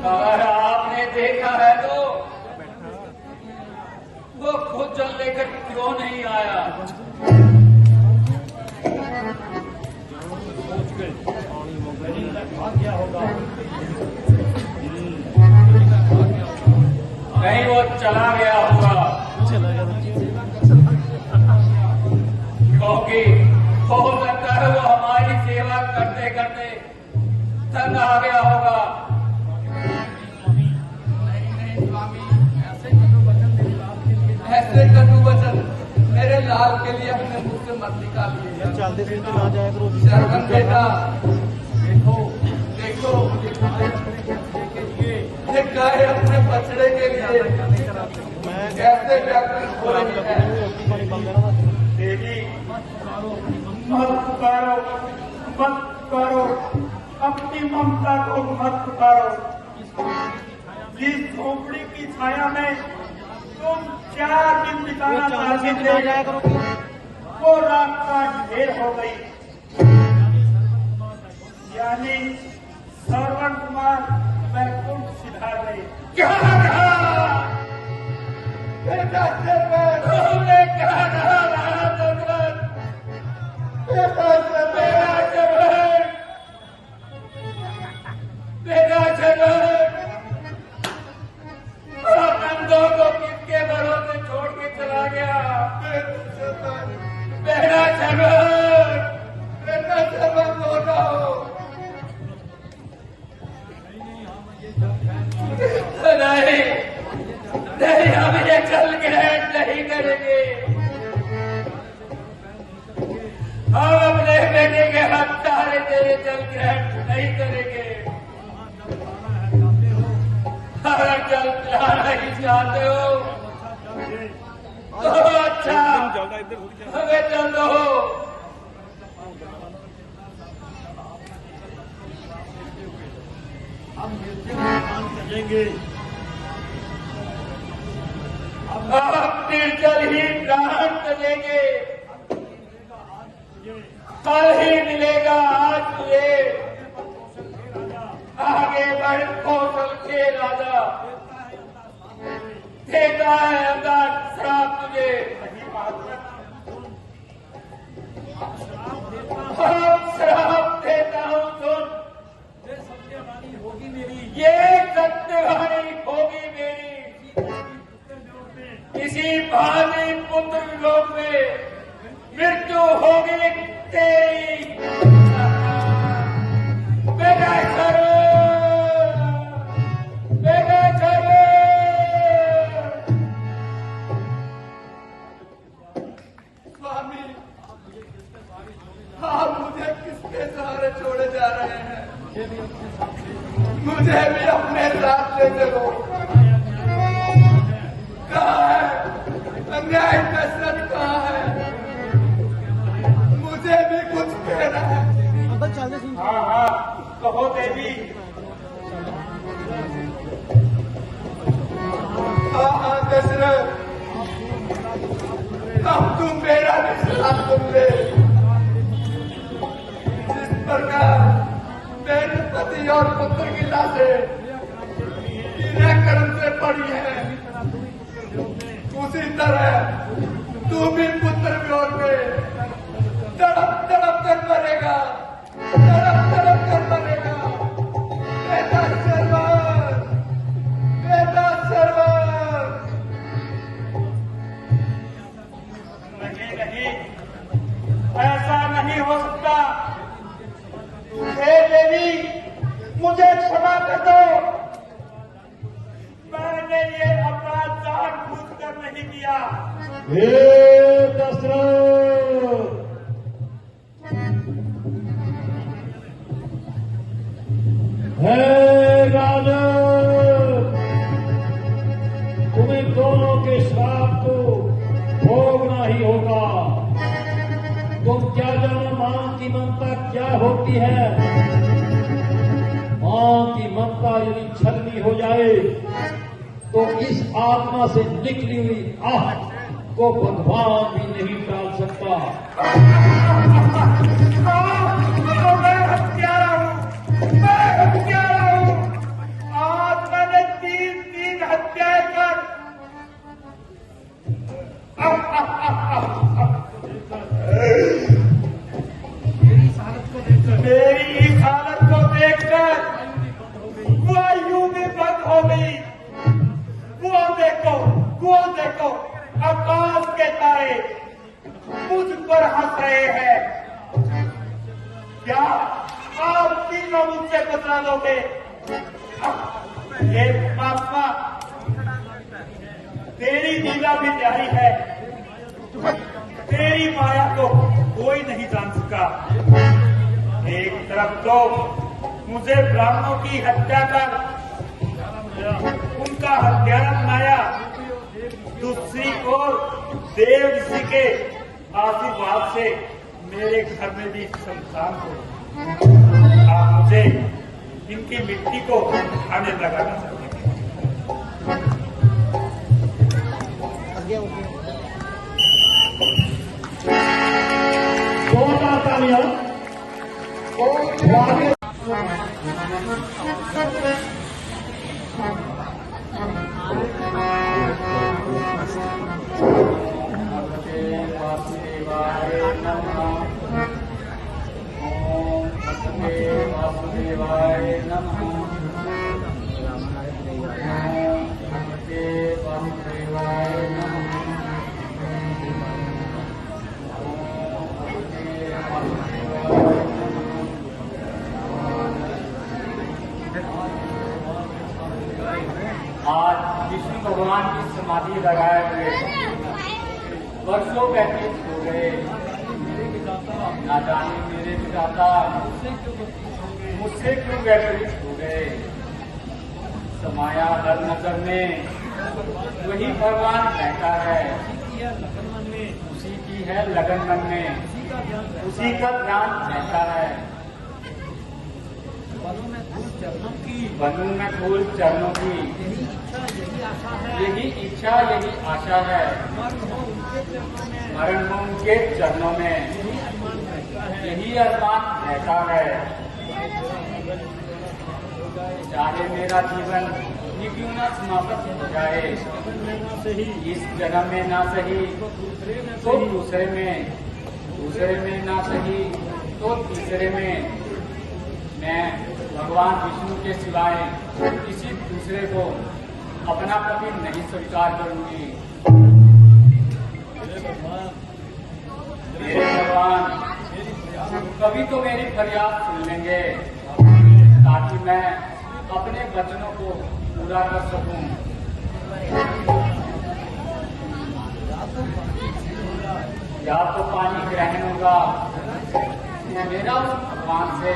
अगर आपने देखा है तो वो खुद जल लेकर क्यों नहीं आया? नहीं, वो चला गया होगा, क्योंकि हो सकता है वो हमारी सेवा करते करते थक आ गया होगा। नहीं स्वामी, ऐसे कटु वचन मेरे लाल के लिए अपने मुंह से मत निकालिए। चलते फिरते ना जाया करो। श्रवण बेटा, देखो देखो, ये गाय अपने बछड़े के लिए कैसे व्याकुल हो रही है। देवी, मत पुकारो, मत पुकारो, अपनी ममता को मत पुकारो। जिस झोपड़ी की छाया में तुम 4 दिन बिताना चाहते थे, वो रात का ढेर हो गई। यानी श्रवण कुमार बैकुंठ सिधार गए। क्या कहा बेटा सरवर, तुमने क्या कहा राणा दशरथ? बेटा सरवर, बेटा सरवर, नंदों को किसके भरोसे छोड़ के चला गया? बेटा सरवर, बेटा सरवर लौटा हो। नहीं नहीं, हम ये जल ग्रहण नहीं करेंगे। हम अपने बेटे के हत्यारे तेरे जल ग्रहण नहीं करेंगे। अगर जल पिलाना ही चाहते हो तो अच्छा, हमें जल दो। चलेंगे। आप निर्जल ही प्राण चलेंगे। कल ही मिलेगा आज तुझे, आगे बढ़ कौशल के राजा। देता है अवतार श्राप तुझे। श्राप देता हूँ सुन, ये सत्यवाणी होगी मेरी। इसी भावी पुत्र लोक में मृत्यु होगी तेरी। बेटा बेटा स्वामी, आप मुझे किसके सहारे छोड़े जा रहे हैं? मुझे भी अपने साथ ले चलो। कहाँ है अन्याय दशरथ, कहाँ है? मुझे भी कुछ कहना है। हाँ हाँ, कहो देवी। हाँ दशरथ, अब तुम मेरा विश्वास सुन ले। जिस प्रकार मेरे पति और पुत्र की लाशें कर्म से पड़ी है, उसी तरह तू भी पुत्र वियोग में तड़प तड़प कर मरेगा, तड़प तड़प कर मरेगा। बेटा सरवर, बेटा सरवर। नहीं नहीं, ऐसा नहीं हो सकता। हे देवी, मुझे क्षमा कर दो। मैंने ये अपराध जानबूझकर नहीं किया। हे दशरथ, हे राजन, तुम्हें दोनों के श्राप को भोगना ही होगा। तुम क्या जानो मां की ममता क्या होती है? मां की ममता यदि छलनी हो जाए तो इस आत्मा से निकली हुई आह को भगवान भी नहीं टाल सकता। मैं हत्यारा हूँ, मैं हत्यारा हूँ। आज मैंने 3 हत्याएं कर मेरी इस हालत को देखकर वायु भी बंद हो गई। वो देखो, आकाश के तारे मुझ पर हंस रहे हैं। क्या आप तीनों मुझसे बदला दोगे? ये महात्मा, तेरी लीला भी जारी है। तेरी माया को कोई नहीं जान सका। एक तरफ तो मुझे ब्राह्मणों की हत्या कर उनका हत्यारा बनाया, दूसरी ओर देव ऋषि के आशीर्वाद से मेरे घर में भी संतान हो। आप आपसे इनकी मिट्टी को खाने लगाना चाहते हैं। जोरदार तालियां। वासुदेवाय नमः। ओम वासुदेवाय नमः। वासुदेवाय नमः। आज विष्णु भगवान की समाधि लगाए हुए वर्षों व्यतीत हो गए। ना जाने मेरे विधाता मुझसे क्यों व्यतीत हो गए। समाया हर नजर में वही भगवान रहता है। उसी की है लगन मन में, उसी का ध्यान रहता है। बनूं मैं फूल चरणों की यही इच्छा यही आशा है। मरण हो उनके चरणों में यही अरमान रहता है। चाहे मेरा जीवन ये क्यों ना समाप्त हो जाए। इस जन्म में ना सही तो दूसरे में ना सही तो तीसरे में मैं भगवान विष्णु के सिवाय किसी दूसरे को अपना कभी नहीं स्वीकार करूंगी। मेरे भगवान कभी तो मेरी फरियाद सुन लेंगे ताकि मैं अपने वचनों को पूरा कर सकूं। या तो पानी ग्रहण होगा मेरा उस भगवान से,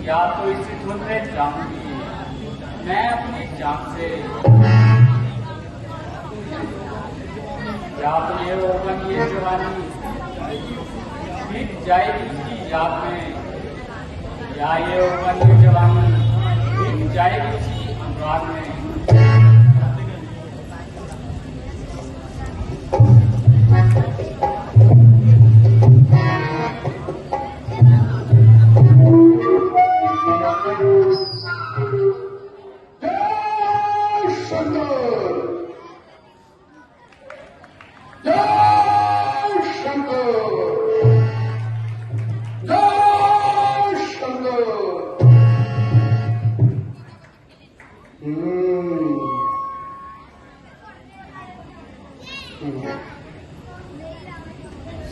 या तो इसी धुन में जाऊंगी मैं अपनी जान से। या तो ये ओपन ये जवानी बीत जाएगी उसकी याद में, या ये ओपन ये जवानी बीत जाएगी उसकी अनुराग में।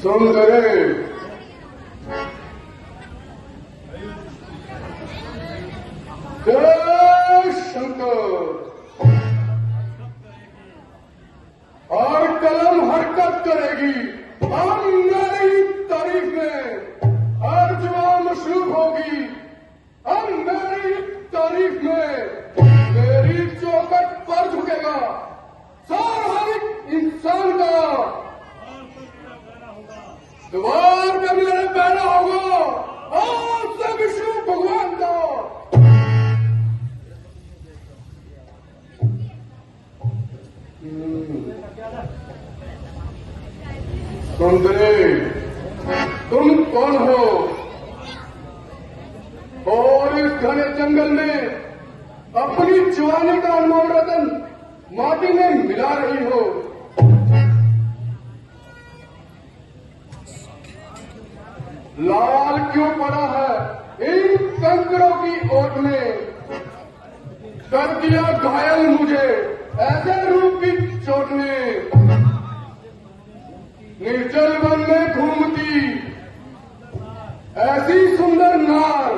सुंदरे जय शंकर। और कलम हरकत करेगी हम मेरी तारीफ में, हर जुबान मशरूफ होगी हम मेरी तारीफ में। मेरी चौखट पर झुकेगा सारा इंसान का, द्वार पे मेरे पैदा होगा आज से विष्णु भगवान का। सुंदरी तुम कौन हो और इस घने जंगल में अपनी जवानी का अनमोल रतन माटी में मिला रही हो। लाल क्यों पड़ा है इन कंकरों की ओट में। कर दिया घायल मुझे ऐसे रूप की चोट ने। निर्जल वन में घूमती ऐसी सुंदर नार,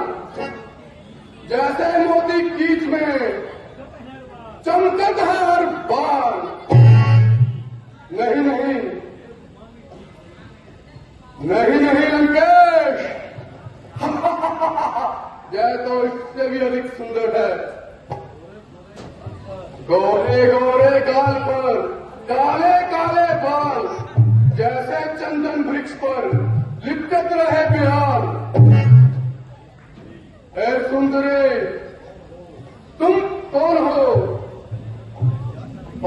जैसे मोती कीच में चमकत है हर बार। नहीं नहीं नहीं नहीं लंकेश यह तो इससे भी अधिक सुंदर है। गोरे गोरे गाल पर काले काले बाल, जैसे चंदन वृक्ष पर लिपटत रहे बिहार। सुंदरी, तुम कौन हो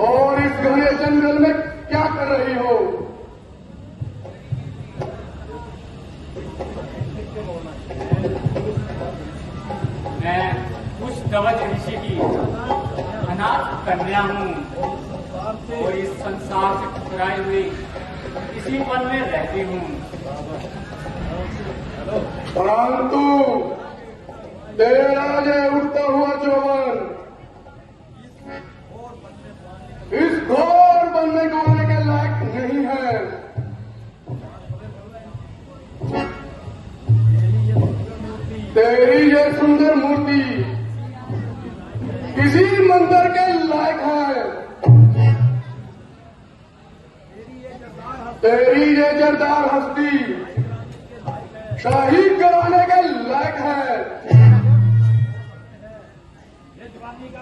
और इस घने जंगल में क्या कर रही हो? मैं कुछ कवच ऋषि की अनाथ कन्या हूँ और इस संसार से ठुकराई हुई इसी पल में रहती हूँ। परंतु तेरा ये उठता हुआ जौवन इस घोर बनने गाने के लायक नहीं है। तेरी ये सुंदर मूर्ति किसी मंदिर के लायक है। तेरी ये जरदार हस्ती शाही कराने के लायक है।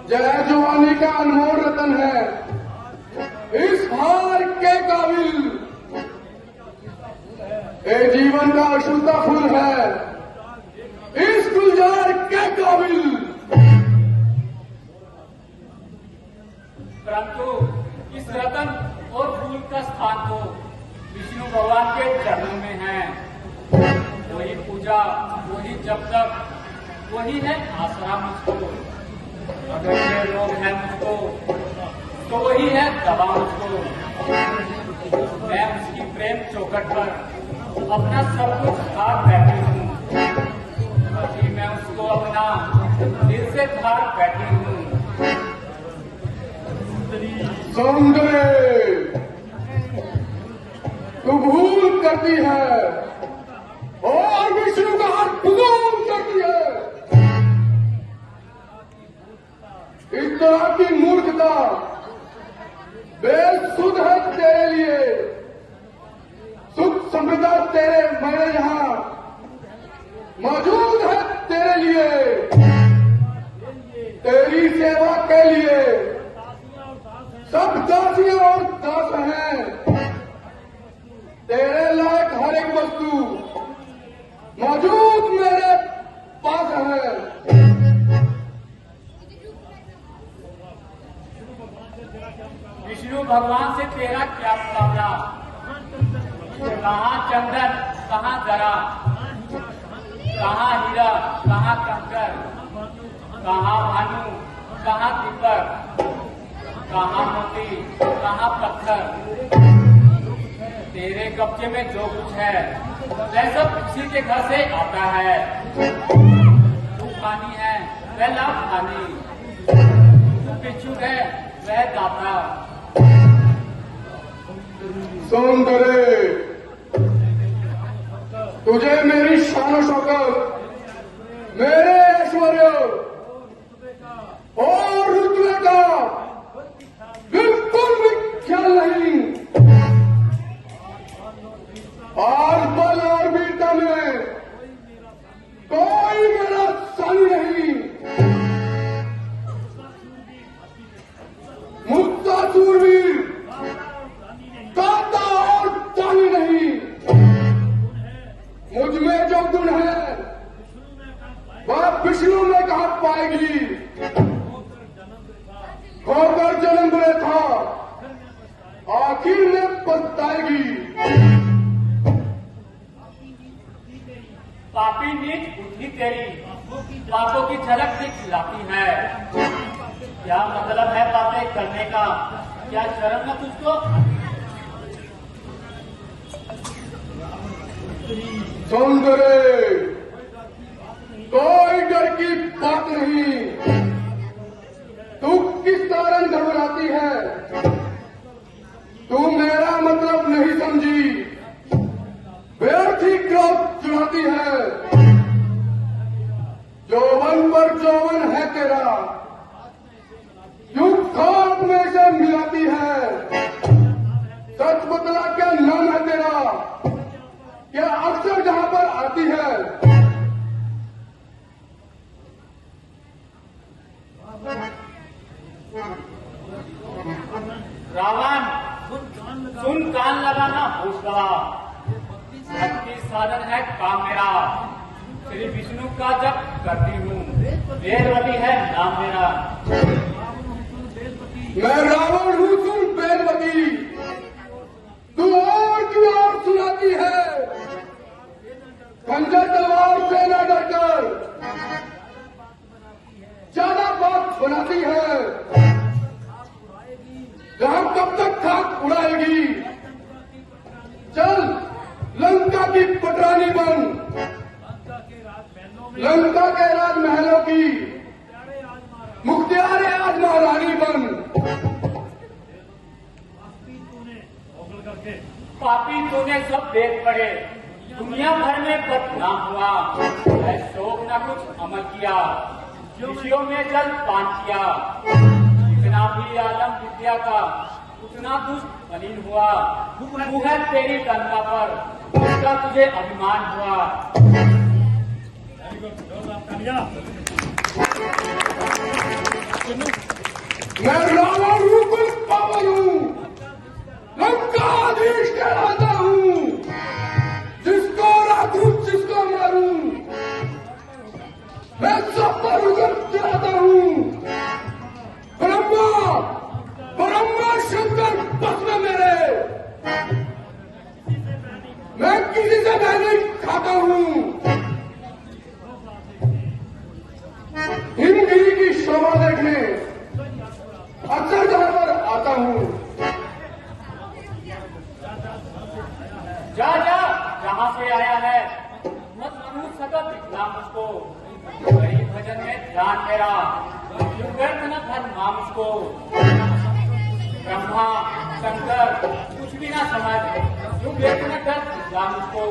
जय जवानी का अनमोल रतन है, इस हार के काबिल। ये जीवन का अशुद्ध फूल है, इस गुलजार के काबिल। परंतु इस रतन और फूल का स्थान तो विष्णु भगवान के चरणों में है। वही पूजा, वही जब तक, वही है आसरा मुझको। अगर ये रोग है मुझको तो वही है दवा मुझको। मैं उसकी प्रेम चौखट पर अपना सब कुछ हार बैठी हूँ। अभी मैं उसको अपना दिल से भार बैठी हूँ। सौंदर्य तू भूल करती है और विष्णु का हाथ भूल करती है। इस तरह की मूर्खता बेसुध है तेरे लिए। सुख समृद्धा तेरे मेरे यहां मौजूद है तेरे लिए, तेरी सेवा के लिए। सब दासियां और दास हैं। तेरे लायक हर एक वस्तु मौजूद मेरे पास है। विष्णु भगवान से तेरा क्या मुकाबला? कहाँ चंदन, कहाँ जरा, कहाँ हीरा, कहाँ कंकर, कहाँ भानु, कहाँ दीपक, कहाँ मोती, कहाँ पत्थर। तेरे कब्जे में जो कुछ है वह सब किसी के घर से आता है। तू पानी है वह लाभ पानी, तू बिच्छू है वह दाता। सौंदर्य तुझे मेरी शान शौकत, मेरे ऐश्वर्य और रुतबे का बिल्कुल भी ख्याल नहीं। आज बल और वीरता में कोई मेरा सानी नहीं। मुक्ता सूरवीर, दाता और दानी नहीं। मुझ में जो गुण है वह विष्णु में कहा पाएगी। खोकर जन्म ले था, आखिर में पछताएगी। पापी नीच बुद्धि तेरी बातों की झलक दिखलाती है। क्या मतलब है बातें करने का? क्या शर्म है तुझको? सौंदर्य कोई डर की बात नहीं। तू किस कारण घबराती है? तू मेरा मतलब नहीं समझी, व्यर्थ ही क्रोध चढ़ाती है। जौवन पर जौवन है तेरा, यूं खाक में से मिलाती है। सच बतला क्या नाम है तेरा? क्या अक्सर जहां पर आती है? रावण सुन कान लगाना होश गवा। भक्ति साधन है काम मेरा, श्री विष्णु का जप करती हूँ। वेदवती है नाम मेरा। मैं रावण हूँ, तुम वेदवती। तू और क्यों और सुनाती है? खंजर तलवार से न डरकर ज्यादा बात बनाती है। जहां कब तक खाक उड़ाएगी? चल लंका की पटरानी बन, लंका के राजमहलों की मुख्तियार आज महारानी बन। पापी तूने सब वेद पढ़े, दुनिया भर में बदनाम हुआ। मैं शोक न कुछ अमल किया, ऋषियों में जल पान किया। जितना भी आलम विद्या का उतना दुष्ट मलिन हुआ। तू है तेरी गंगा पर, उसका तुझे अभिमान हुआ। मैं रावण हूँ, कुछ पावन हूँ, लंकाधीश कहलाता हूँ। जिसको राखूं जिसको मारूं, मैं सब पर उधर चलाता हूँ। ब्रह्मा शंकर बस में मेरे, मैं किसी से मैं नहीं खाता हूँ। हिमगिरी की शोभा देखने अक्सर जहां पर आता हूँ। जा जा जहाँ से आया है, मत मनुष्य सकल दिखला मुझको। गरीब भजन में ध्यान मेरा, क्यों व्यर्थ न धन मां मुझको। ब्रह्मा शंकर कुछ भी ना समझ, क्यों व्यर्थ न कर दिखला मुझको।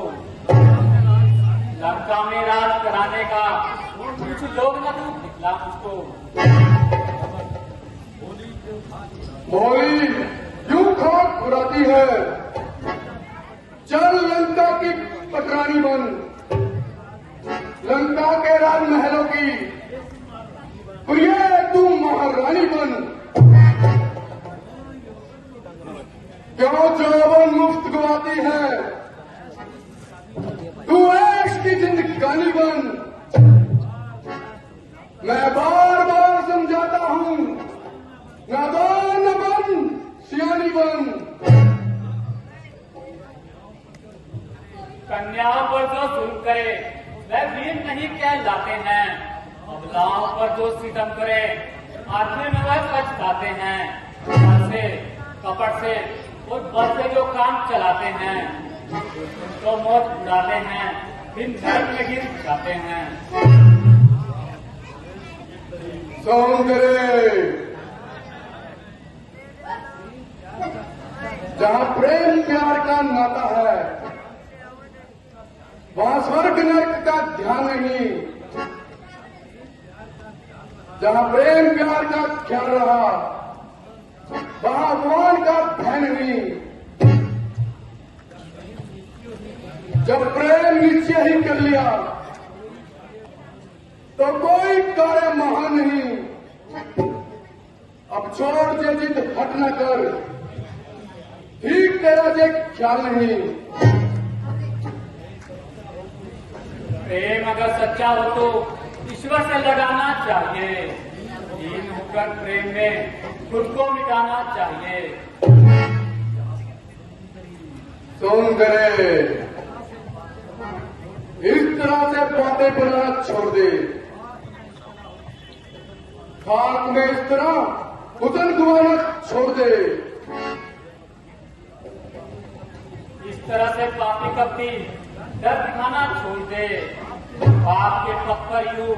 लंका में राज कराने का कुछ लोग न तू दिखला मुझको। भोली क्यों खाक उड़ाती है? चल लंका की पटरानी बन, लंका के राजमहलों की प्रिय तू महारानी बन। क्यों जौवन मुफ्त गवाती है? तू ऐश की जिंदगानी बन। मैं बार बार समझाता हूँ, नादान न बन, सियानी बन। कन्या पर जो जुल्म करे वह वीर नहीं कहलाते हैं। अबलाओं पर जो सितम करे आखिर में वह पछताते हैं। बल से कपट से और बल से जो काम चलाते हैं तो मौत उड़ाते हैं, फिर नर्क में गिर जाते हैं। सौंदर्य जहाँ प्रेम प्यार का नाता है, वहाँ स्वर्ग नरक का ध्यान नहीं। जहाँ प्रेम प्यार का ख्याल रहा, वहाँ अपमान का भय नहीं। जब प्रेम निश्चय ही कर लिया तो कोई कार्य महान नहीं। अब छोड़ जे जिद हट न कर, ठीक तेरा जे ख्याल नहीं। प्रेम अगर सच्चा हो तो ईश्वर से लगाना चाहिए। लीन होकर प्रेम में खुद को मिटाना चाहिए। सौंदर्य इस तरह से बातें बनाना छोड़ दे। खाक में इस तरह उतन गुवाना छोड़ दे। इस तरह से पापी कपटी डर दिखाना छोड़ दे। पाप के पथ पर यूं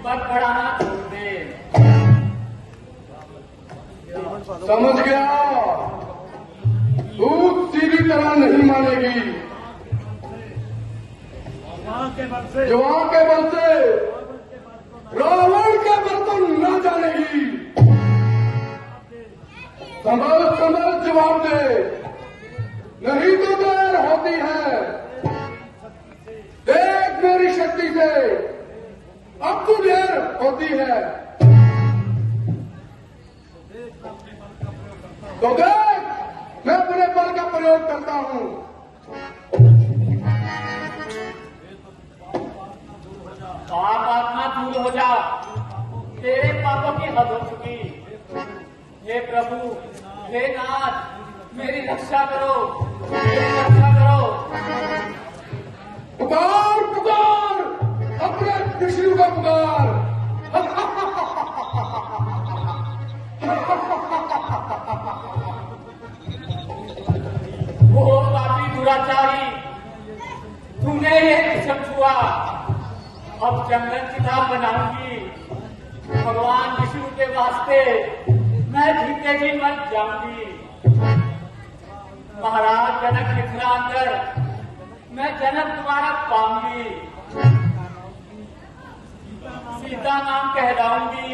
पग बढ़ाना छोड़ दे। समझ गया, तू सीधी तरह नहीं मानेगी। जवान के बल से रावण के बल तो न जानेगी। संभल संभल जवाब दे, नहीं तो देर होती है। देख मेरी शक्ति से अब तो देर होती है। तो देख मैं अपने बल का प्रयोग करता हूं। पाप आत्मा दूर हो जा, तेरे पापों की हद हो चुकी। हे प्रभु, हे नाथ, मेरी रक्षा करो, मेरी रक्षा करो। पुकार पुकार, अपने विष्णु का पुकार। वो पापी दुराचारी, तूने ये कसम छुआ, अब चंदन चिता बनाऊंगी। भगवान विष्णु के वास्ते मैं जीते जी मर जाऊंगी। महाराज जनक मिथिलांतर मैं जन्म तुम्हारा पाऊंगी। सीता नाम कहलाऊंगी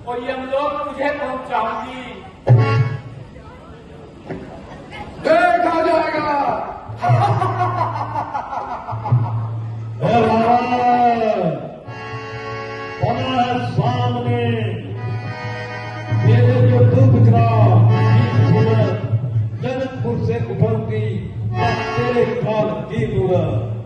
और यमलोक तुझे पहुंचाऊंगी। देखा जाएगा। बना है सामने मेरे जो दुख का सूरत जनकपुर से उभरती अब तेरे काल की मूरत।